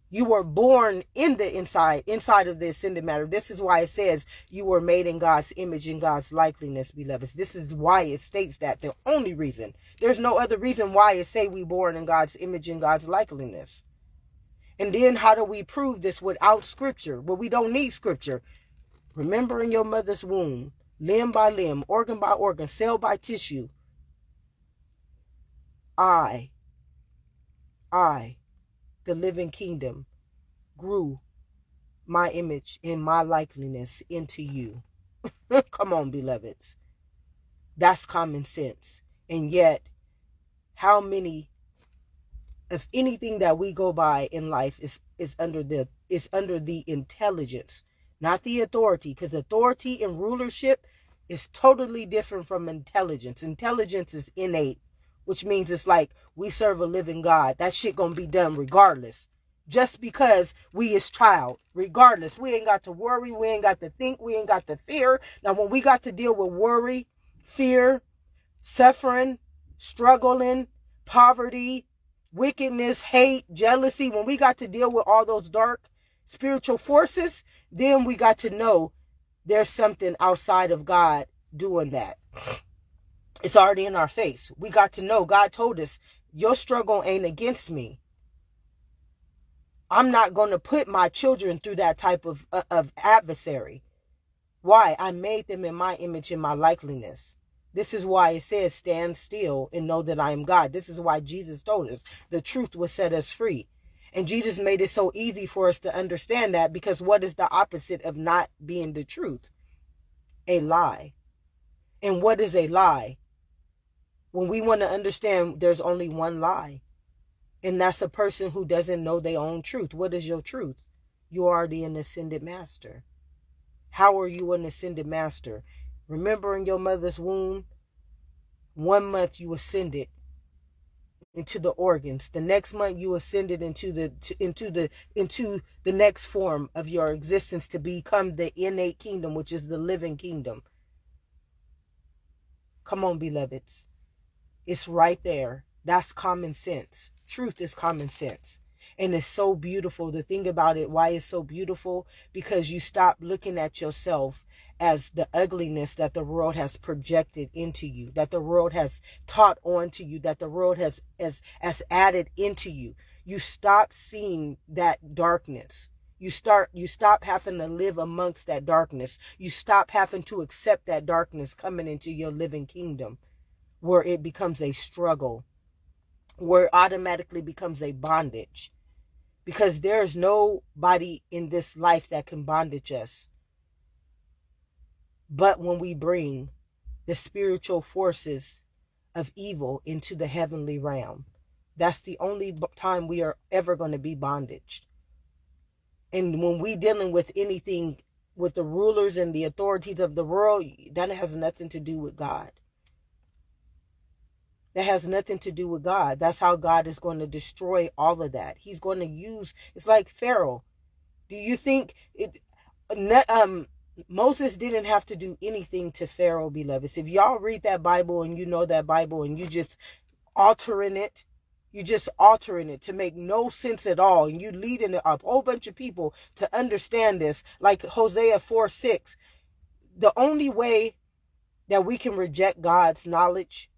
You were born in the inside of the ascended matter. This is why it says you were made in God's image and God's likeness, beloveds. This is why it states that. The only reason. There's no other reason why it say we born in God's image and God's likeness. And then how do we prove this without scripture? Well, we don't need scripture. Remember in your mother's womb, limb by limb, organ by organ, cell by tissue, I, the living kingdom, grew my image and my likeness into you. Come on, beloveds. That's common sense. And yet, how many of anything that we go by in life is under the intelligence, not the authority, because authority and rulership is totally different from intelligence. Intelligence is innate, which means it's like we serve a living God. That shit gonna be done regardless. Just because we is child, regardless. We ain't got to worry, we ain't got to think, we ain't got to fear. Now when we got to deal with worry, fear, suffering, struggling, poverty, wickedness, hate, jealousy, when we got to deal with all those dark spiritual forces, then we got to know there's something outside of God doing that. It's already in our face. We got to know. God told us, your struggle ain't against me. I'm not going to put my children through that type of adversary. Why? I made them in my image and my likeness. This is why it says, stand still and know that I am God. This is why Jesus told us the truth will set us free. And Jesus made it so easy for us to understand that, because what is the opposite of not being the truth? A lie. And what is a lie? When we want to understand, there's only one lie. And that's a person who doesn't know their own truth. What is your truth? You are already an ascended master. How are you an ascended master? Remember in your mother's womb, 1 month you ascended into the organs. The next month you ascended into the next form of your existence to become the innate kingdom, which is the living kingdom. Come on, beloveds. It's right there. That's common sense. Truth is common sense. And it's so beautiful. The thing about it, why it's so beautiful, because you stop looking at yourself as the ugliness that the world has projected into you, that the world has taught onto you, that the world has added into you. You stop seeing that darkness. You stop having to live amongst that darkness. You stop having to accept that darkness coming into your living kingdom, where it becomes a struggle, where it automatically becomes a bondage. Because there's nobody in this life that can bondage us. But when we bring the spiritual forces of evil into the heavenly realm, that's the only time we are ever going to be bondaged. And when we dealing with anything with the rulers and the authorities of the world, that has nothing to do with God. That has nothing to do with God. That's how God is going to destroy all of that. He's going to use, it's like Pharaoh. Do you think Moses didn't have to do anything to Pharaoh, beloveds? If y'all read that Bible and you know that Bible and you just altering it to make no sense at all, and you leading a whole bunch of people to understand this, like Hosea 4:6. The only way that we can reject God's knowledge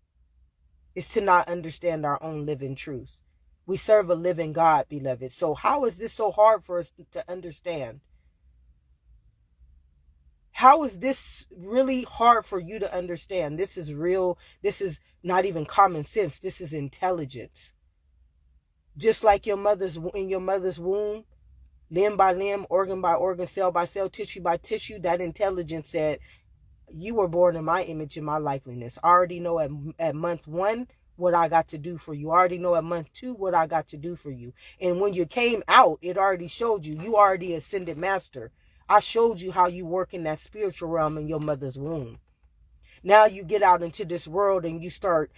is to not understand our own living truth. We serve a living God, beloved. So how is this so hard for us to understand? How is this really hard for you to understand? This is real. This is not even common sense. This is intelligence. Just like in your mother's womb, limb by limb, organ by organ, cell by cell, tissue by tissue, that intelligence said, You were born in my image and my likeness. I already know at month 1 what I got to do for you. I already know at month 2 what I got to do for you. And when you came out, it already showed you. You already ascended master. I showed you how you work in that spiritual realm in your mother's womb. Now you get out into this world and you start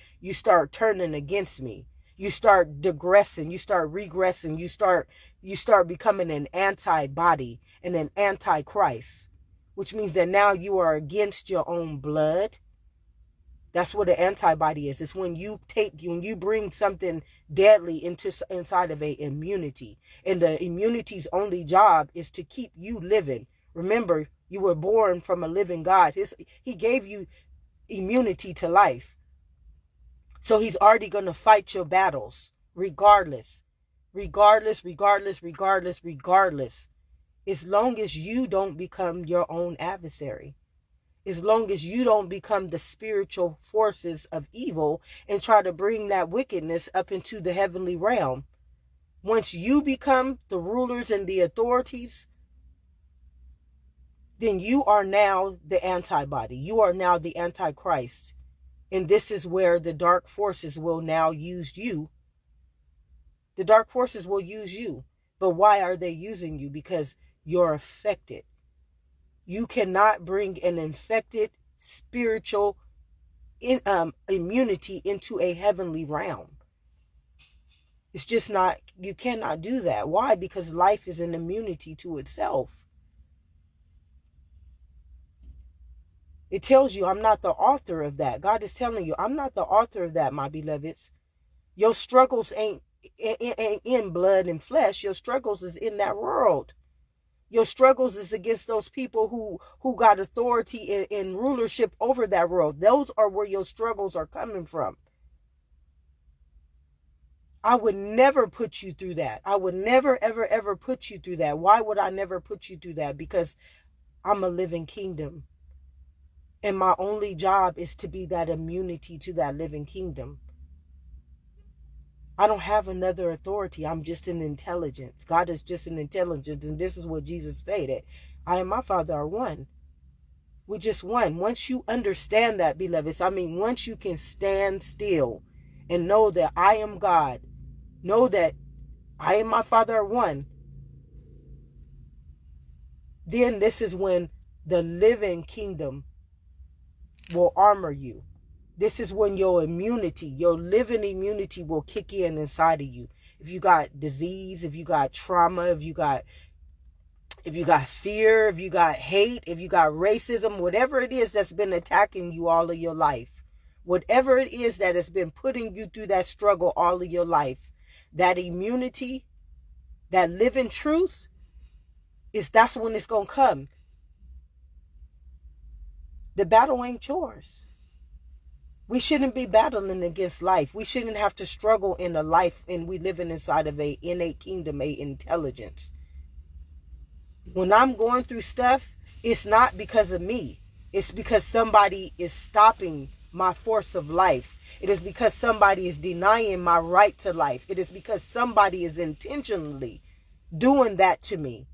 turning against me. You start digressing, you start regressing, you start becoming an anti-body and an anti-Christ, which means that now you are against your own blood. That's what an antibody is. It's when you bring something deadly inside of a immunity. And the immunity's only job is to keep you living. Remember, you were born from a living God. He gave you immunity to life. So he's already going to fight your battles regardless. Regardless. As long as you don't become your own adversary. As long as you don't become the spiritual forces of evil and try to bring that wickedness up into the heavenly realm. Once you become the rulers and the authorities, then you are now the antibody. You are now the antichrist. And this is where the dark forces will now use you. The dark forces will use you. But why are they using you? Because you're affected. You cannot bring an infected spiritual immunity into a heavenly realm. It's just not, you cannot do that. Why? Because life is an immunity to itself. It tells you I'm not the author of that. God is telling you I'm not the author of that, my beloveds. Your struggles ain't in blood and flesh. Your struggles is in that world. Your struggles is against those people who got authority and rulership over that world. Those are where your struggles are coming from. I would never put you through that. I would never, ever put you through that. Why would I never put you through that? Because I'm a living kingdom. And my only job is to be that immunity to that living kingdom. I don't have another authority. I'm just an intelligence. God is just an intelligence. And this is what Jesus stated. I and my Father are one. We're just one. Once you understand that, beloveds, once you can stand still and know that I am God, know that I and my Father are one, then this is when the living kingdom will armor you. This is when your immunity, your living immunity will kick in inside of you. If you got disease, if you got trauma, if you got fear, if you got hate, if you got racism, whatever it is that's been attacking you all of your life, whatever it is that has been putting you through that struggle all of your life, that immunity, that living truth, that's when it's going to come. The battle ain't yours. We shouldn't be battling against life. We shouldn't have to struggle in a life, and we living inside of a innate kingdom, a intelligence. When I'm going through stuff, it's not because of me. It's because somebody is stopping my force of life. It is because somebody is denying my right to life. It is because somebody is intentionally doing that to me.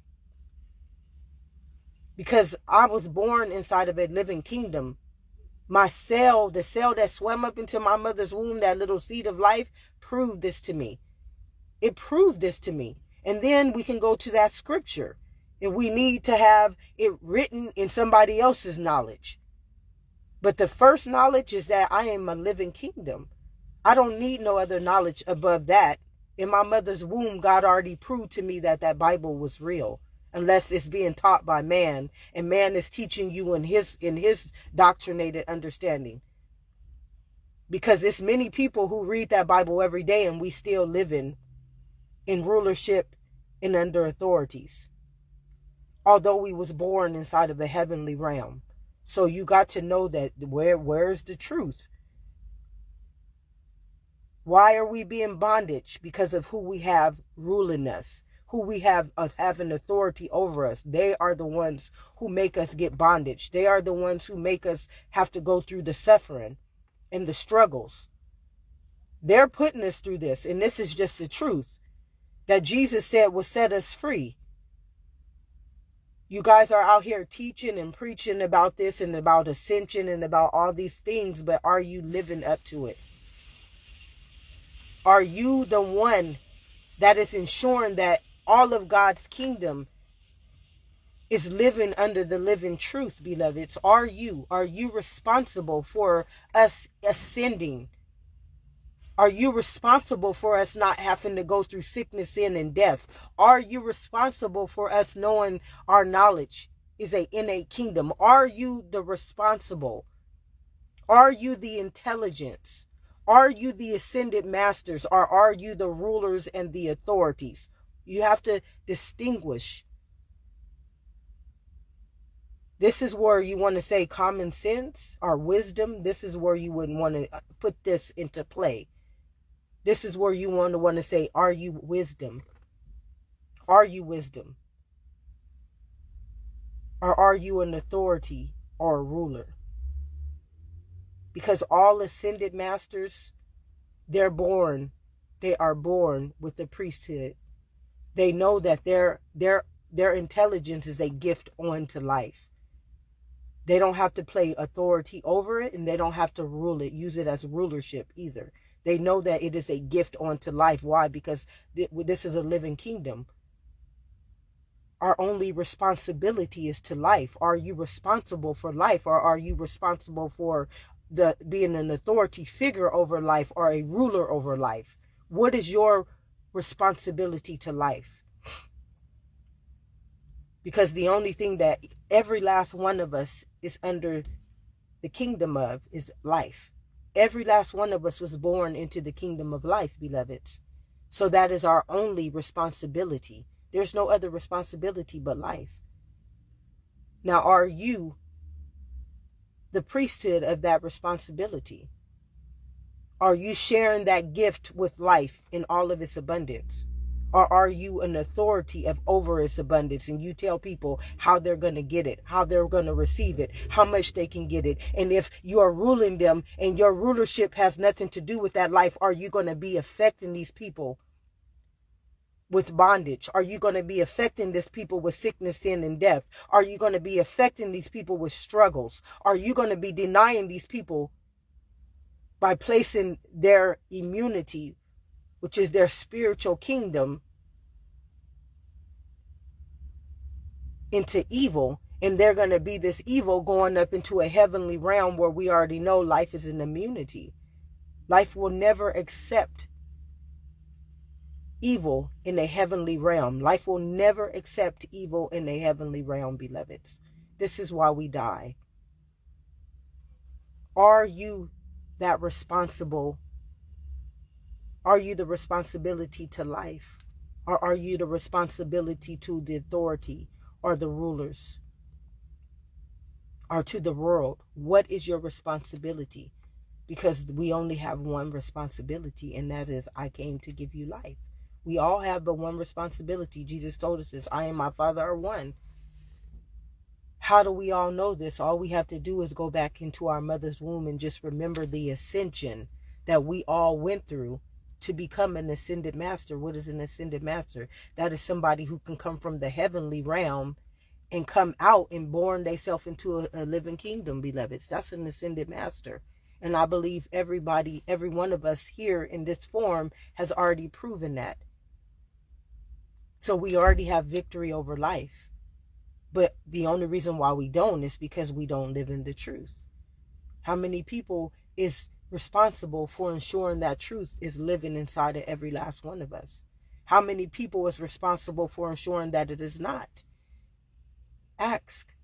Because I was born inside of a living kingdom. My cell, the cell that swam up into my mother's womb, that little seed of life, proved this to me. It proved this to me. And then we can go to that scripture. If we need to have it written in somebody else's knowledge. But the first knowledge is that I am a living kingdom. I don't need no other knowledge above that. In my mother's womb, God already proved to me that that Bible was real. Unless it's being taught by man, and man is teaching you in his doctrinated understanding. Because it's many people who read that Bible every day, and we still living in rulership and under authorities. Although we was born inside of a heavenly realm. So you got to know that where's the truth? Why are we being bondage? Because of who we have ruling us. Who we have having authority over us. They are the ones who make us get bondage. They are the ones who make us have to go through the suffering and the struggles. They're putting us through this. And this is just the truth that Jesus said will set us free. You guys are out here teaching and preaching about this and about ascension and about all these things, but are you living up to it? Are you the one that is ensuring that all of God's kingdom is living under the living truth, beloveds? Are you responsible for us ascending? Are you responsible for us not having to go through sickness, sin, and death? Are you responsible for us knowing our knowledge is an innate kingdom? Are you the responsible? Are you the intelligence? Are you the ascended masters? Or are you the rulers and the authorities? You have to distinguish. This is where you want to say common sense or wisdom. This is where you wouldn't want to put this into play. This is where you want to say, are you wisdom? Are you wisdom? Or are you an authority or a ruler? Because all ascended masters, they are born with the priesthood. They know that their intelligence is a gift onto life. They don't have to play authority over it, and they don't have to rule it, use it as rulership either. They know that it is a gift onto life. Why? Because this is a living kingdom. Our only responsibility is to life. Are you responsible for life, or are you responsible for being an authority figure over life or a ruler over life? What is your responsibility to life? Because the only thing that every last one of us is under the kingdom of is life. Every last one of us was born into the kingdom of life, beloveds. So that is our only responsibility. There's no other responsibility but life. Now, are you the priesthood of that responsibility? Are you sharing that gift with life in all of its abundance? Or are you an authority over its abundance, and you tell people how they're going to get it, how they're going to receive it, how much they can get it? And if you are ruling them and your rulership has nothing to do with that life, are you going to be affecting these people with bondage? Are you going to be affecting these people with sickness, sin, and death? Are you going to be affecting these people with struggles? Are you going to be denying these people by placing their immunity, which is their spiritual kingdom, into evil, and they're going to be this evil going up into a heavenly realm where we already know life is an immunity? Life will never accept evil in a heavenly realm. Life will never accept evil in a heavenly realm, beloveds. This is why we die. Are you that responsible? Are you the responsibility to life? Or are you the responsibility to the authority or the rulers or to the world? What is your responsibility? Because we only have one responsibility, and that is, I came to give you life. We all have but one responsibility. Jesus told us this: I and my Father are one. How do we all know this? All we have to do is go back into our mother's womb and just remember the ascension that we all went through to become an ascended master. What is an ascended master? That is somebody who can come from the heavenly realm and come out and born themselves into a living kingdom, beloveds. That's an ascended master. And I believe every one of us here in this form has already proven that. So we already have victory over life. But the only reason why we don't is because we don't live in the truth. How many people is responsible for ensuring that truth is living inside of every last one of us? How many people is responsible for ensuring that it is not? Ask.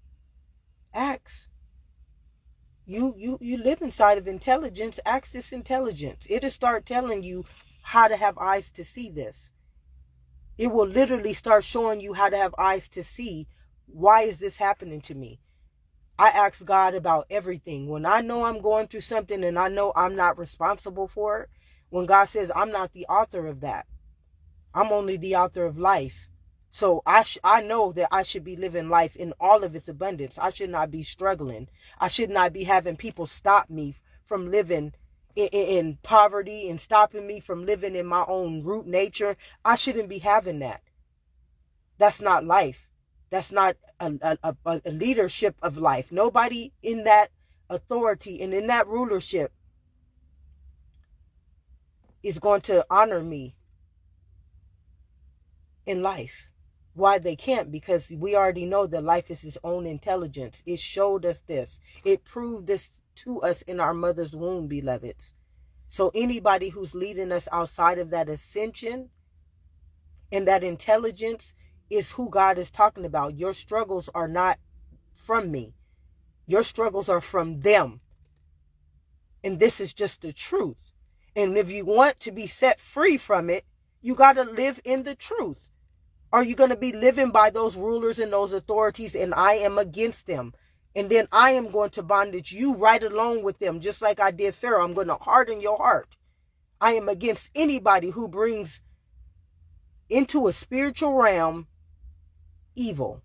You live inside of intelligence. Ask this intelligence. It'll start telling you how to have eyes to see this. It will literally start showing you how to have eyes to see, why is this happening to me? I ask God about everything. When I know I'm going through something and I know I'm not responsible for it, when God says I'm not the author of that, I'm only the author of life. So I know that I should be living life in all of its abundance. I should not be struggling. I should not be having people stop me from living in poverty and stopping me from living in my own root nature. I shouldn't be having that. That's not life. That's not a leadership of life. Nobody in that authority and in that rulership is going to honor me in life. Why they can't? Because we already know that life is its own intelligence. It showed us this. It proved this to us in our mother's womb, beloveds. So anybody who's leading us outside of that ascension and that intelligence is who God is talking about. Your struggles are not from me. Your struggles are from them. And this is just the truth. And if you want to be set free from it, you got to live in the truth. Are you going to be living by those rulers and those authorities and I am against them? And then I am going to bondage you right along with them, just like I did Pharaoh. I'm going to harden your heart. I am against anybody who brings into a spiritual realm evil,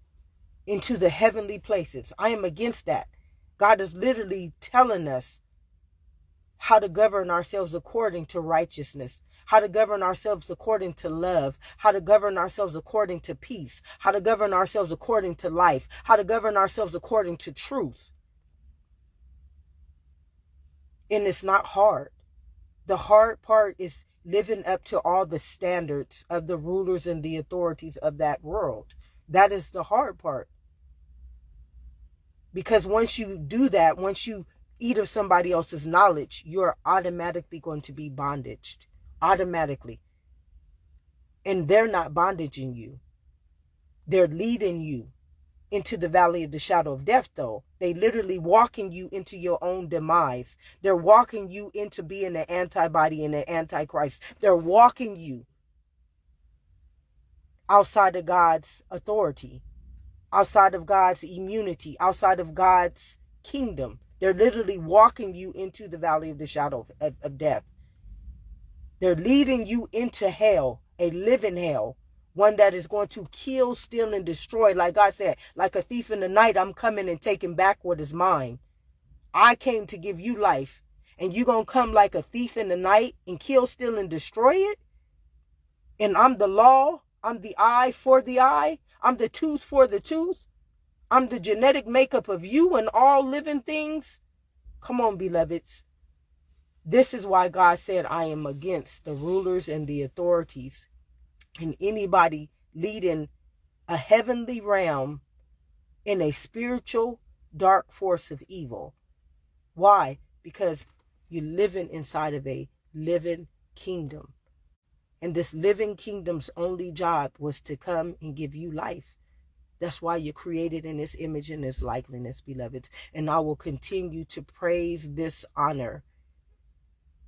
into the heavenly places. I am against that. God is literally telling us how to govern ourselves according to righteousness, how to govern ourselves according to love, how to govern ourselves according to peace, how to govern ourselves according to life, how to govern ourselves according to truth. And it's not hard. The hard part is living up to all the standards of the rulers and the authorities of that world. That is the hard part. Because once you do that, once you eat of somebody else's knowledge, you're automatically going to be bondaged. Automatically. And they're not bondaging you. They're leading you into the valley of the shadow of death, though. They literally walking you into your own demise. They're walking you into being an antibody and an antichrist. They're walking you outside of God's authority, outside of God's immunity, outside of God's kingdom. They're literally walking you into the valley of the shadow of death. They're leading you into hell, a living hell, one that is going to kill, steal, and destroy. Like God said, like a thief in the night, I'm coming and taking back what is mine. I came to give you life, and you going to come like a thief in the night and kill, steal, and destroy it? And I'm the law. I'm the eye for the eye. I'm the tooth for the tooth. I'm the genetic makeup of you and all living things. Come on, beloveds. This is why God said, I am against the rulers and the authorities and anybody leading a heavenly realm in a spiritual dark force of evil. Why? Because you're living inside of a living kingdom. And this living kingdom's only job was to come and give you life. That's why you're created in this image and this likeness, beloveds. And I will continue to praise this honor,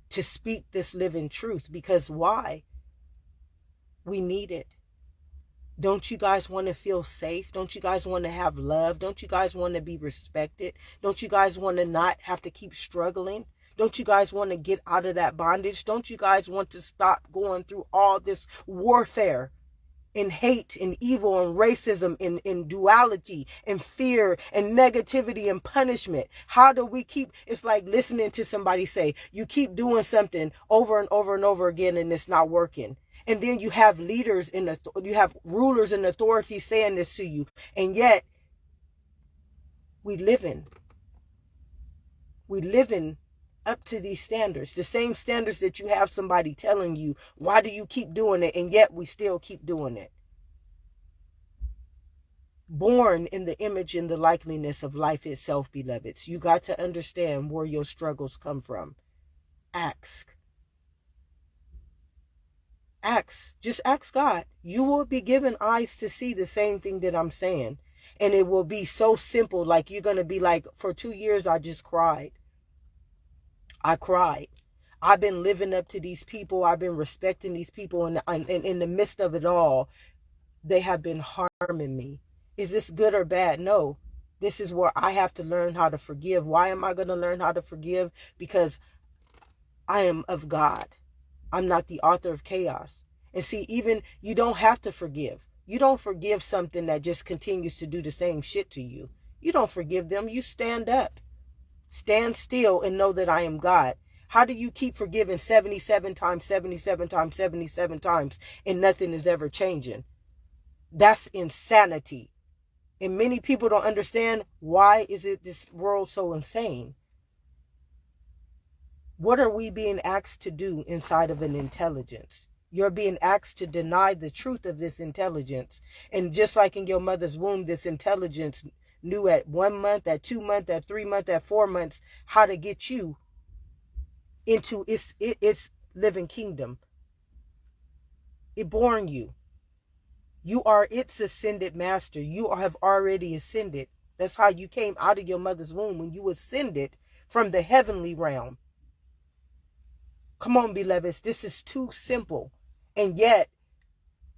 to speak this living truth. Because why? We need it. Don't you guys want to feel safe? Don't you guys want to have love? Don't you guys want to be respected? Don't you guys want to not have to keep struggling? Don't you guys want to get out of that bondage? Don't you guys want to stop going through all this warfare and hate and evil and racism and duality and fear and negativity and punishment? How do we keep, it's like listening to somebody say, you keep doing something over and over and over again and it's not working. And then you have leaders you have rulers and authorities saying this to you. And yet we living up to these standards, the same standards that you have somebody telling you, why do you keep doing it? And yet we still keep doing it. Born in the image and the likeness of life itself, beloveds. You got to understand where your struggles come from. Ask. Just ask God. You will be given eyes to see the same thing that I'm saying. And it will be so simple. Like you're going to be like, for 2 years, I just cried. I cried. I've been living up to these people. I've been respecting these people. And in the midst of it all, they have been harming me. Is this good or bad? No. This is where I have to learn how to forgive. Why am I going to learn how to forgive? Because I am of God. I'm not the author of chaos. And see, even you don't have to forgive. You don't forgive something that just continues to do the same shit to you. You don't forgive them. You stand up. Stand still and know that I am God. How do you keep forgiving 77 times, 77 times, 77 times, and nothing is ever changing? That's insanity. And many people don't understand, why is it this world so insane? What are we being asked to do inside of an intelligence? You're being asked to deny the truth of this intelligence. And just like in your mother's womb, this intelligence knew at 1 month, at 2 months, at 3 months, at 4 months, how to get you into its living kingdom. It born you. You are its ascended master. You have already ascended. That's how you came out of your mother's womb, when you ascended from the heavenly realm. Come on, beloveds, this is too simple. And yet,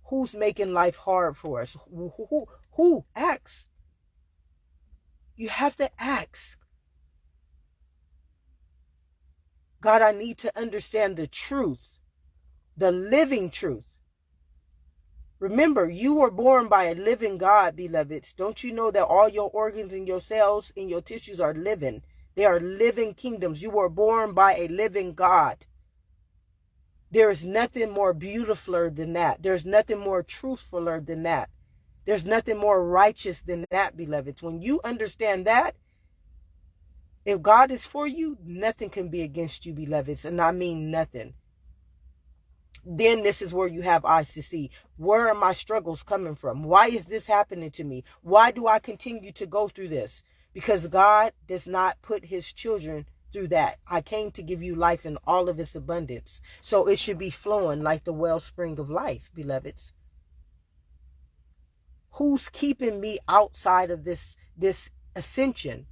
who's making life hard for us? Who? Ask. You have to ask. God, I need to understand the truth, the living truth. Remember, you were born by a living God, beloveds. Don't you know that all your organs and your cells and your tissues are living? They are living kingdoms. You were born by a living God. There is nothing more beautifuler than that. There's nothing more truthfuler than that. There's nothing more righteous than that, beloveds. When you understand that, if God is for you, nothing can be against you, beloveds. And I mean nothing. Then this is where you have eyes to see. Where are my struggles coming from? Why is this happening to me? Why do I continue to go through this? Because God does not put his children through that. I came to give you life in all of its abundance. So it should be flowing like the wellspring of life, beloveds. Who's keeping me outside of this ascension?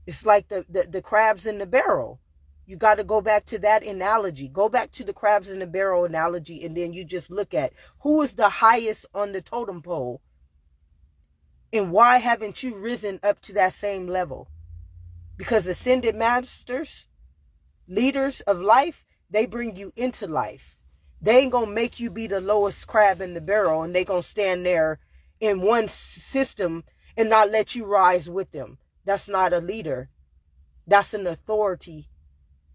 It's like the crabs in the barrel. You got to go back to that analogy. Go back to the crabs in the barrel analogy, and then you just look at who is the highest on the totem pole, and why haven't you risen up to that same level? Because ascended masters, leaders of life, they bring you into life. They ain't gonna make you be the lowest crab in the barrel, and they gonna stand there in one system and not let you rise with them. That's not a leader. That's an authority.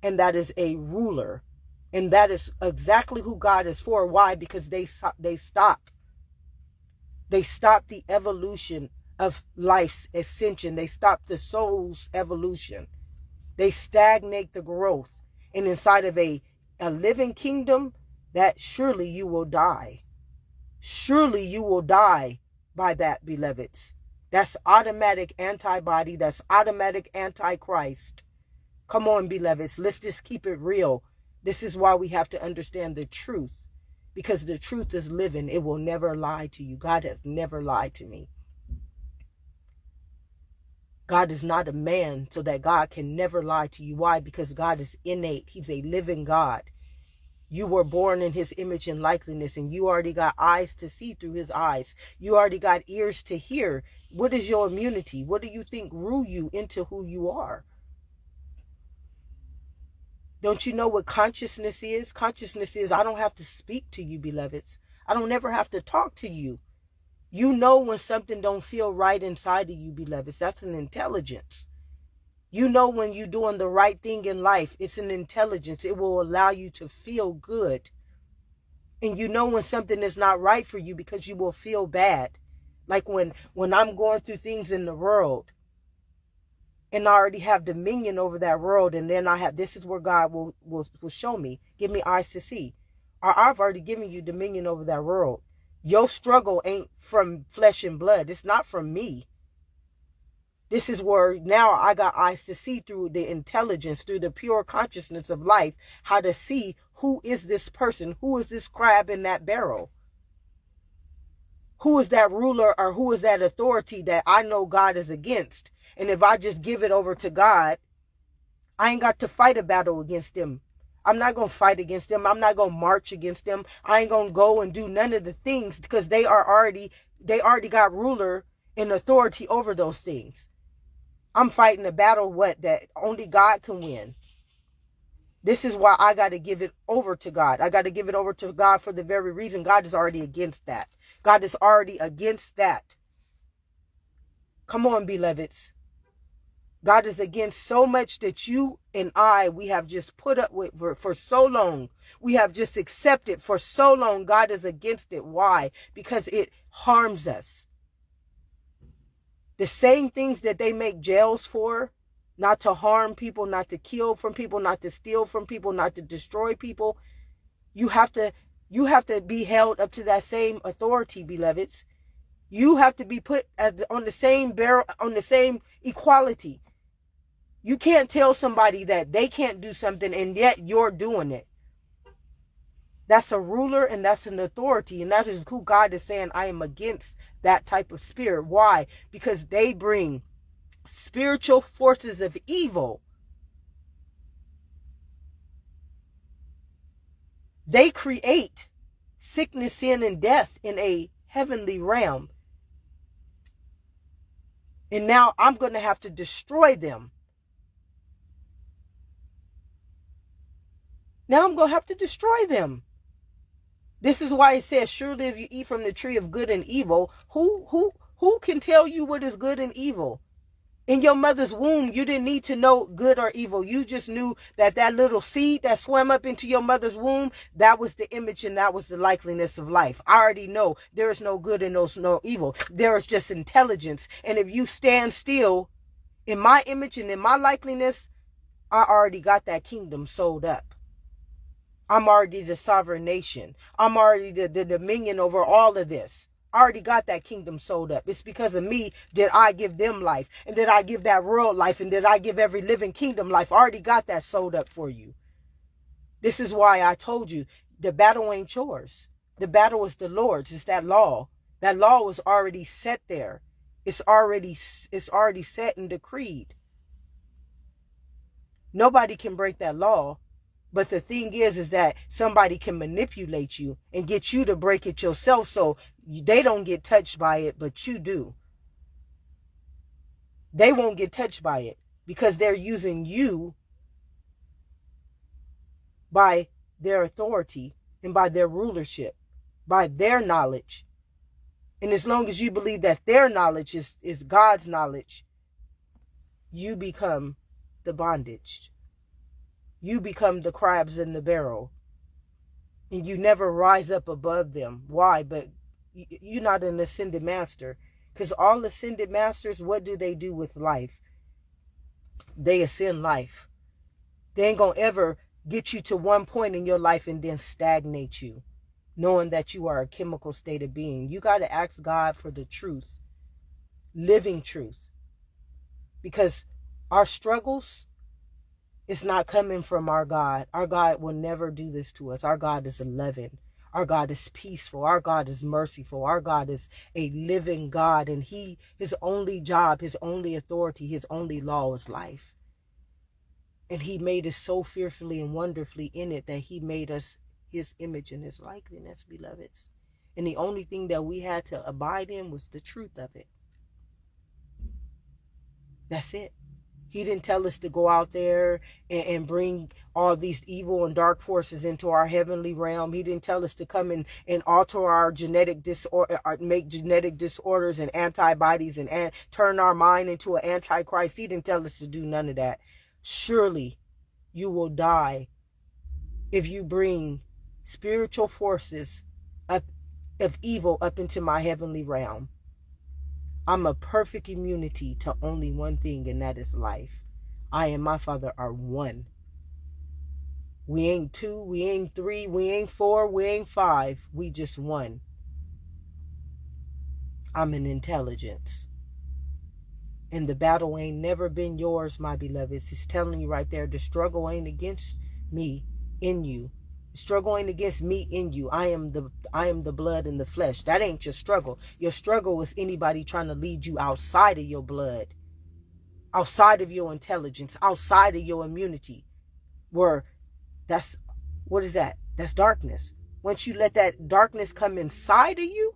And that is a ruler. And that is exactly who God is for. Why? Because they stop the evolution of life's ascension. They stop the soul's evolution. They stagnate the growth. And inside of a living kingdom, that surely you will die. Surely you will die by that, beloveds. That's automatic antibody. That's automatic antichrist. Come on, beloveds. Let's just keep it real. This is why we have to understand the truth. Because the truth is living. It will never lie to you. God has never lied to me. God is not a man, so that God can never lie to you. Why? Because God is innate. He's a living God. You were born in his image and likeness, and you already got eyes to see through his eyes. You already got ears to hear. What is your immunity? What do you think grew you into who you are? Don't you know what consciousness is? Consciousness is, I don't have to speak to you, beloveds. I don't ever have to talk to you. You know when something don't feel right inside of you, beloveds. That's an intelligence. You know when you're doing the right thing in life. It's an intelligence. It will allow you to feel good. And you know when something is not right for you, because you will feel bad. Like when I'm going through things in the world, and I already have dominion over that world, and then this is where God will show me, give me eyes to see. I've already given you dominion over that world. Your struggle ain't from flesh and blood. It's not from me. This is where now I got eyes to see through the intelligence, through the pure consciousness of life, how to see who is this person, who is this crab in that barrel. Who is that ruler, or who is that authority that I know God is against? And if I just give it over to God, I ain't got to fight a battle against them. I'm not going to fight against them. I'm not going to march against them. I ain't going to go and do none of the things, because they already got ruler and authority over those things. I'm fighting a battle that only God can win. This is why I got to give it over to God. I got to give it over to God for the very reason God is already against that. God is already against that. Come on, beloveds. God is against so much that you and we have just put up with for so long. We have just accepted for so long. God is against it. Why? Because it harms us. The same things that they make jails for, not to harm people, not to kill from people, not to steal from people, not to destroy people. You have to be held up to that same authority, beloveds. You have to be put on the same barrel, on the same equality. You can't tell somebody that they can't do something and yet you're doing it. That's a ruler and that's an authority. And that is who God is saying, I am against that type of spirit. Why? Because they bring spiritual forces of evil. They create sickness, sin, and death in a heavenly realm. And now I'm going to have to destroy them. Now I'm going to have to destroy them. This is why it says, surely if you eat from the tree of good and evil, who can tell you what is good and evil? In your mother's womb, you didn't need to know good or evil. You just knew that that little seed that swam up into your mother's womb, that was the image and that was the likeliness of life. I already know there is no good and there's no evil. There is just intelligence. And if you stand still in my image and in my likeliness, I already got that kingdom sold up. I'm already the sovereign nation. I'm already the dominion over all of this. I already got that kingdom sold up. It's because of me that I give them life, and that I give that world life, and that I give every living kingdom life. I already got that sold up for you. This is why I told you the battle ain't yours. The battle is the Lord's. It's that law. That law was already set there. It's already set and decreed. Nobody can break that law. But the thing is that somebody can manipulate you and get you to break it yourself so they don't get touched by it, but you do. They won't get touched by it because they're using you by their authority and by their rulership, by their knowledge. And as long as you believe that their knowledge is God's knowledge, you become the bondage. You become the crabs in the barrel. And you never rise up above them. Why? But you're not an ascended master. Because all ascended masters, what do they do with life? They ascend life. They ain't going to ever get you to one point in your life and then stagnate you, knowing that you are a chemical state of being. You got to ask God for the truth, living truth. Because our struggles, it's not coming from our God. Our God will never do this to us. Our God is loving. Our God is peaceful. Our God is merciful. Our God is a living God. And his only job, his only authority, his only law is life. And he made us so fearfully and wonderfully in it that he made us his image and his likeness, beloveds. And the only thing that we had to abide in was the truth of it. That's it. He didn't tell us to go out there and bring all these evil and dark forces into our heavenly realm. He didn't tell us to come and alter our genetic disorder, make genetic disorders and antibodies and turn our mind into an antichrist. He didn't tell us to do none of that. Surely you will die if you bring spiritual forces up of evil up into my heavenly realm. I'm a perfect immunity to only one thing, and that is life. I and my Father are one. We ain't two, we ain't three, we ain't four, we ain't five. We just one. I'm an intelligence. And the battle ain't never been yours, my beloveds. It's telling you right there, the struggle ain't against me in you. The struggle ain't against me in you. I am the blood and the flesh. That ain't your struggle. Your struggle is anybody trying to lead you outside of your blood, outside of your intelligence, outside of your immunity. Where what is that? That's darkness. Once you let that darkness come inside of you,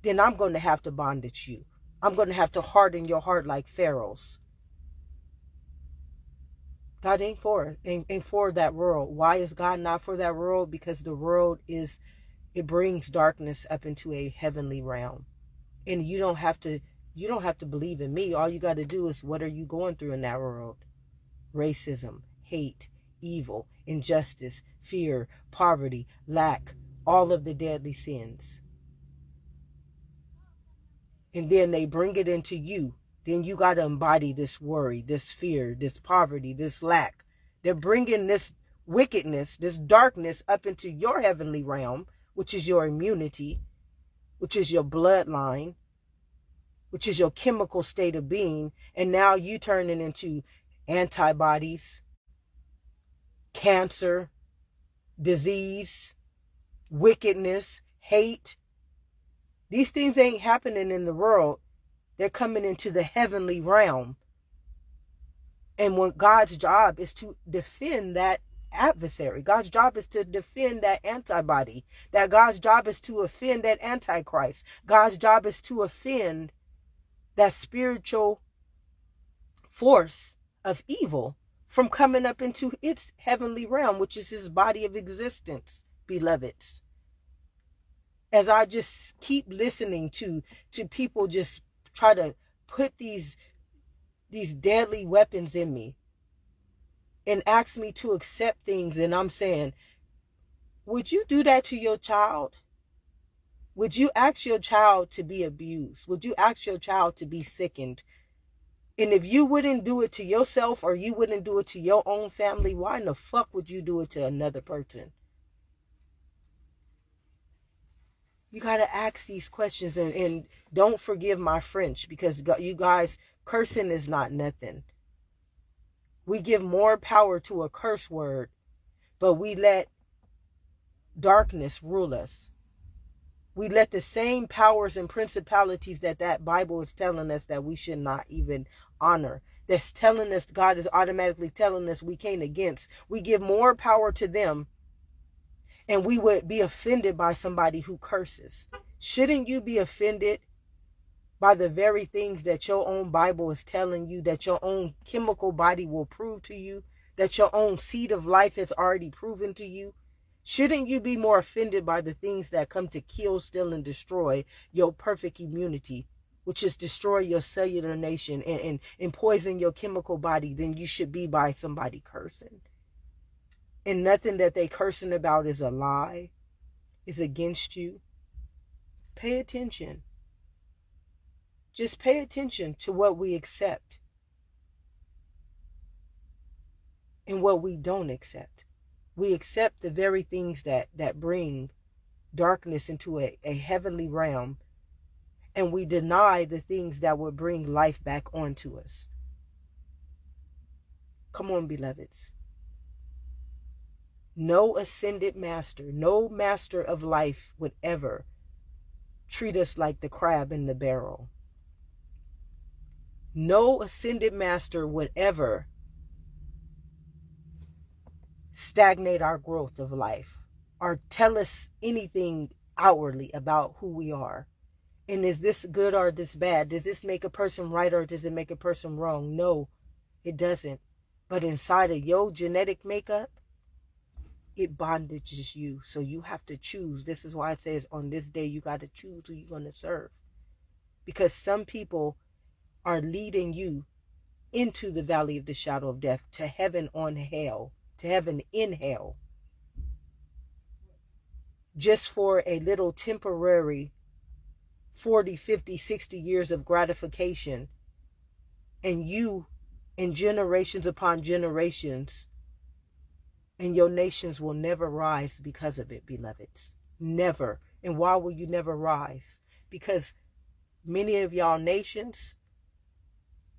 then I'm going to have to bondage you. I'm going to have to harden your heart like Pharaoh's. God ain't for that world. Why is God not for that world? Because the world it brings darkness up into a heavenly realm. And you don't have to believe in me. All you got to do is, what are you going through in that world? Racism, hate, evil, injustice, fear, poverty, lack, all of the deadly sins. And then they bring it into you. Then you got to embody this worry, this fear, this poverty, this lack. They're bringing this wickedness, this darkness up into your heavenly realm, which is your immunity, which is your bloodline, which is your chemical state of being. And now you turn it into antibodies, cancer, disease, wickedness, hate. These things ain't happening in the world. They're coming into the heavenly realm. And when God's job is to defend that adversary, God's job is to defend that antibody, that God's job is to offend that antichrist, God's job is to offend that spiritual force of evil from coming up into its heavenly realm, which is his body of existence, beloveds. As I just keep listening to people just try to put these deadly weapons in me and ask me to accept things, and I'm saying, would you do that to your child? Would you ask your child to be abused? Would you ask your child to be sickened? And if you wouldn't do it to yourself, or you wouldn't do it to your own family, why in the fuck would you do it to another person? You got to ask these questions, and don't forgive my French, because you guys, cursing is not nothing. We give more power to a curse word, but we let darkness rule us. We let the same powers and principalities that Bible is telling us that we should not even honor, that's telling us, God is automatically telling us we can't against. We give more power to them, and we would be offended by somebody who curses. Shouldn't you be offended by the very things that your own Bible is telling you, that your own chemical body will prove to you, that your own seed of life has already proven to you? Shouldn't you be more offended by the things that come to kill, steal, and destroy your perfect immunity, which is destroy your cellular nation and poison your chemical body, than you should be by somebody cursing? And nothing that they cursing about is a lie, is against you. Pay attention. Just pay attention to what we accept and what we don't accept. We accept the very things that bring darkness into a heavenly realm, and we deny the things that would bring life back onto us. Come on, beloveds. No ascended master, no master of life would ever treat us like the crab in the barrel. No ascended master would ever stagnate our growth of life or tell us anything outwardly about who we are. And is this good or this bad? Does this make a person right or does it make a person wrong? No, it doesn't. But inside of your genetic makeup, it bondages you. So you have to choose. This is why it says on this day you got to choose who you're going to serve. Because some people are leading you into the valley of the shadow of death, to heaven on hell, to heaven in hell, just for a little temporary 40, 50, 60 years of gratification. And you, in generations upon generations, and your nations will never rise because of it, beloveds. Never. And why will you never rise? Because many of y'all nations,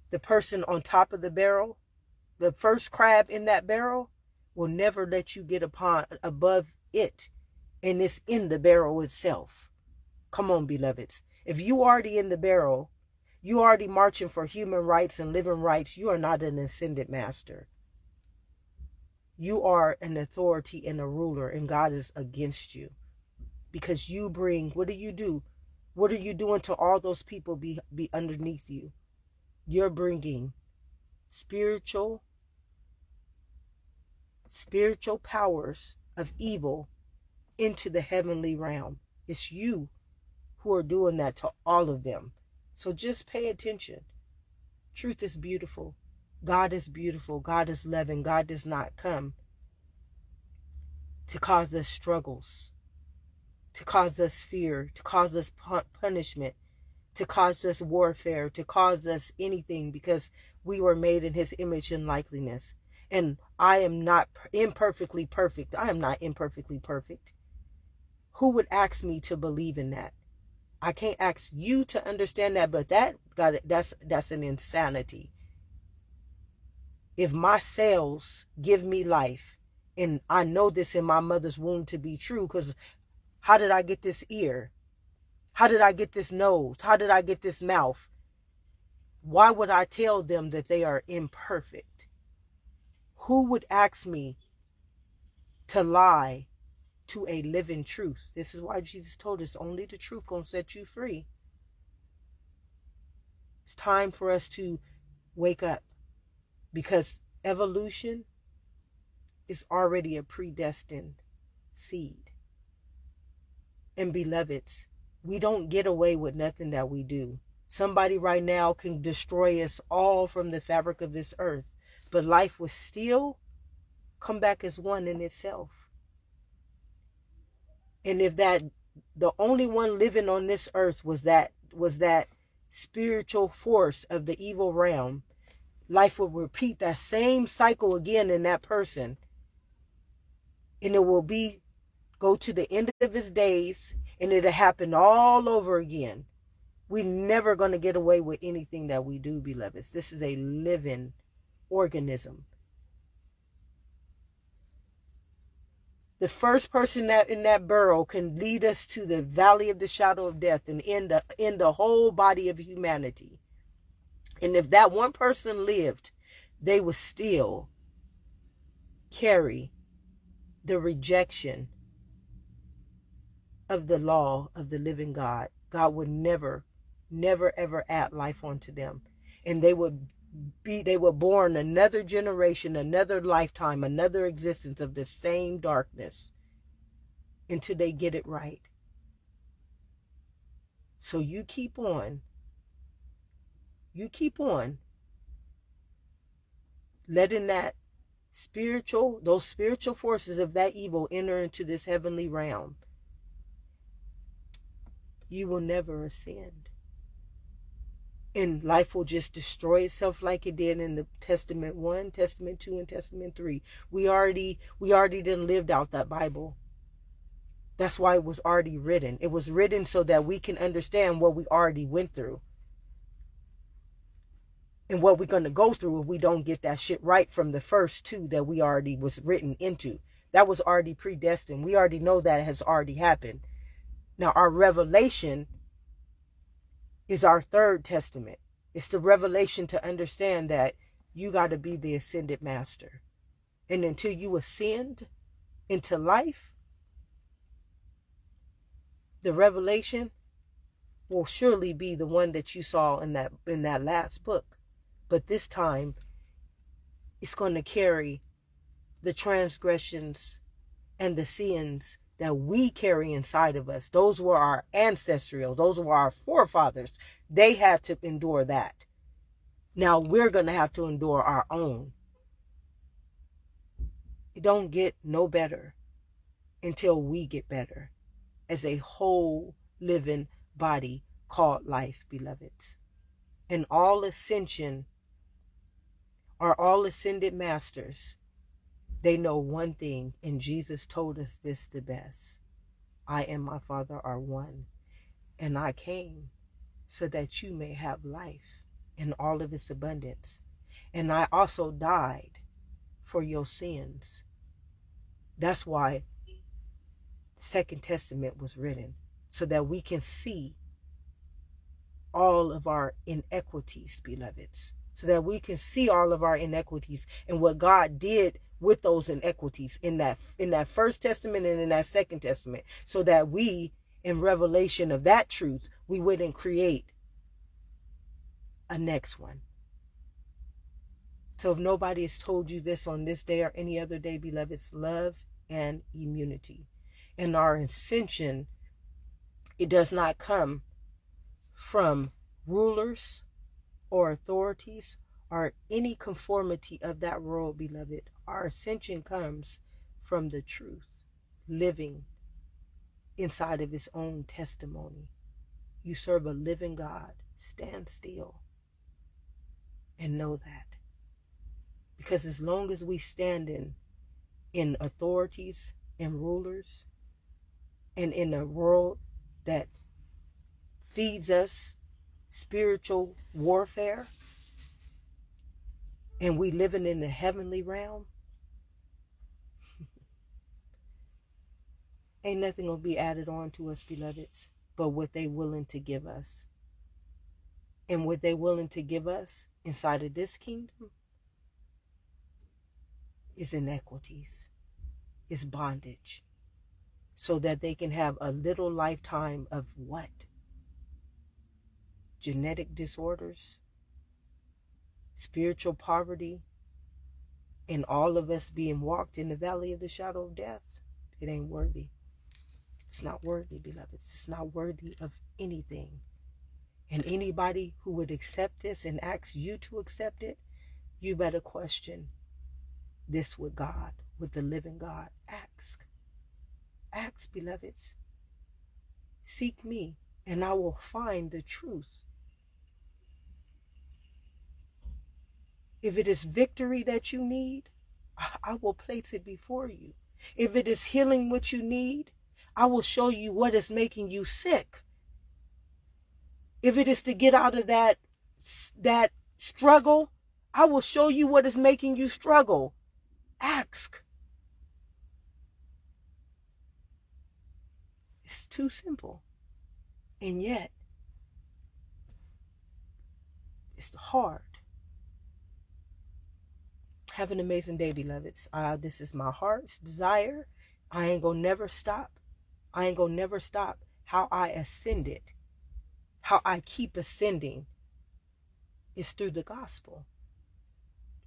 the person on top of the barrel, the first crab in that barrel, will never let you get above it. And it's in the barrel itself. Come on, beloveds. If you already in the barrel, you already marching for human rights and living rights, you are not an ascended master. You are an authority and a ruler, and God is against you. Because you bring, what do? What are you doing to all those people be underneath you? You're bringing spiritual powers of evil into the heavenly realm. It's you who are doing that to all of them. So just pay attention. Truth is beautiful. God is beautiful. God is loving. God does not come to cause us struggles, to cause us fear, to cause us punishment, to cause us warfare, to cause us anything, because we were made in his image and likeness. And I am not imperfectly perfect. I am not imperfectly perfect. Who would ask me to believe in that? I can't ask you to understand that, but that's an insanity. If my cells give me life, and I know this in my mother's womb to be true, because how did I get this ear? How did I get this nose? How did I get this mouth? Why would I tell them that they are imperfect? Who would ask me to lie to a living truth? This is why Jesus told us only the truth gonna set you free. It's time for us to wake up, because evolution is already a predestined seed. And beloveds, we don't get away with nothing that we do. Somebody right now can destroy us all from the fabric of this earth, but life will still come back as one in itself. And if the only one living on this earth was that spiritual force of the evil realm, life will repeat that same cycle again in that person. And it will go to the end of his days, and it'll happen all over again. We're never going to get away with anything that we do, beloveds. This is a living organism. The first person that in that burrow can lead us to the valley of the shadow of death and end the whole body of humanity. And if that one person lived, they would still carry the rejection of the law of the living God. God would never ever add life onto them. And they were born another generation, another lifetime, another existence of the same darkness until they get it right. So you keep on letting those spiritual forces of that evil enter into this heavenly realm. You will never ascend. And life will just destroy itself like it did in the Testament 1, Testament 2, and Testament 3. We already done lived out that Bible. That's why it was already written. It was written so that we can understand what we already went through. And what we're going to go through if we don't get that shit right from the first two that we already was written into. That was already predestined. We already know that has already happened. Now our revelation is our third testament. It's the revelation to understand that you got to be the ascended master. And until you ascend into life, the revelation will surely be the one that you saw in that last book. But this time, it's going to carry the transgressions and the sins that we carry inside of us. Those were our ancestral. Those were our forefathers. They had to endure that. Now we're going to have to endure our own. It don't get no better until we get better as a whole living body called life, beloveds. And all ascension are all ascended masters. They know one thing, and Jesus told us this the best. I and my Father are one, and I came so that you may have life in all of its abundance. And I also died for your sins. That's why the Second Testament was written, so that we can see all of our inequities, beloveds. So that we can see all of our inequities and what God did with those inequities in that First Testament and in that Second Testament, so that we, in revelation of that truth, we wouldn't create a next one. So if nobody has told you this on this day or any other day, beloveds, love and immunity. And our ascension, it does not come from rulers or authorities or any conformity of that world, beloved. Our ascension comes from the truth, living inside of its own testimony. You serve a living God. Stand still and know that. Because as long as we stand in authorities and rulers and in a world that feeds us spiritual warfare, and we living in the heavenly realm, ain't nothing gonna be added on to us, beloveds, but what they willing to give us. And what they willing to give us inside of this kingdom is inequities, is bondage, so that they can have a little lifetime of what? Genetic disorders, spiritual poverty, and all of us being walked in the valley of the shadow of death. It ain't worthy. It's not worthy, beloveds. It's not worthy of anything. And anybody who would accept this and ask you to accept it, you better question this with God, with the living God. Ask. Ask, beloveds. Seek me, and I will find the truth. If it is victory that you need, I will place it before you. If it is healing what you need, I will show you what is making you sick. If it is to get out of that struggle, I will show you what is making you struggle. Ask. It's too simple. And yet, it's hard. Have an amazing day, beloveds. This is my heart's desire. I ain't gonna never stop. I ain't gonna never stop. How I ascended, how I keep ascending, is through the gospel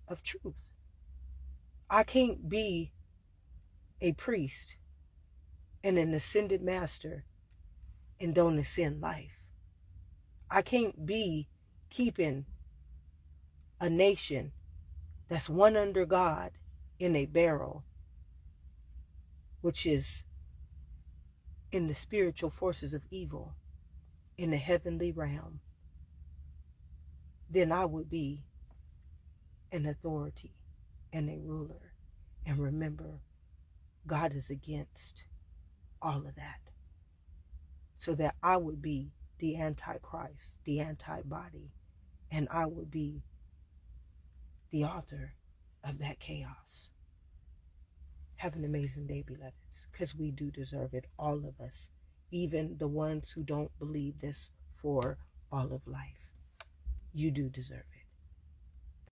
of truth. I can't be a priest and an ascended master and don't ascend life. I can't be keeping a nation that's one under God in a barrel, which is in the spiritual forces of evil in the heavenly realm. Then I would be an authority and a ruler. And remember, God is against all of that. So that I would be the Antichrist, the anti-body, and I would be the author of that chaos. Have an amazing day, beloveds, because we do deserve it, all of us, even the ones who don't believe this for all of life. You do deserve it.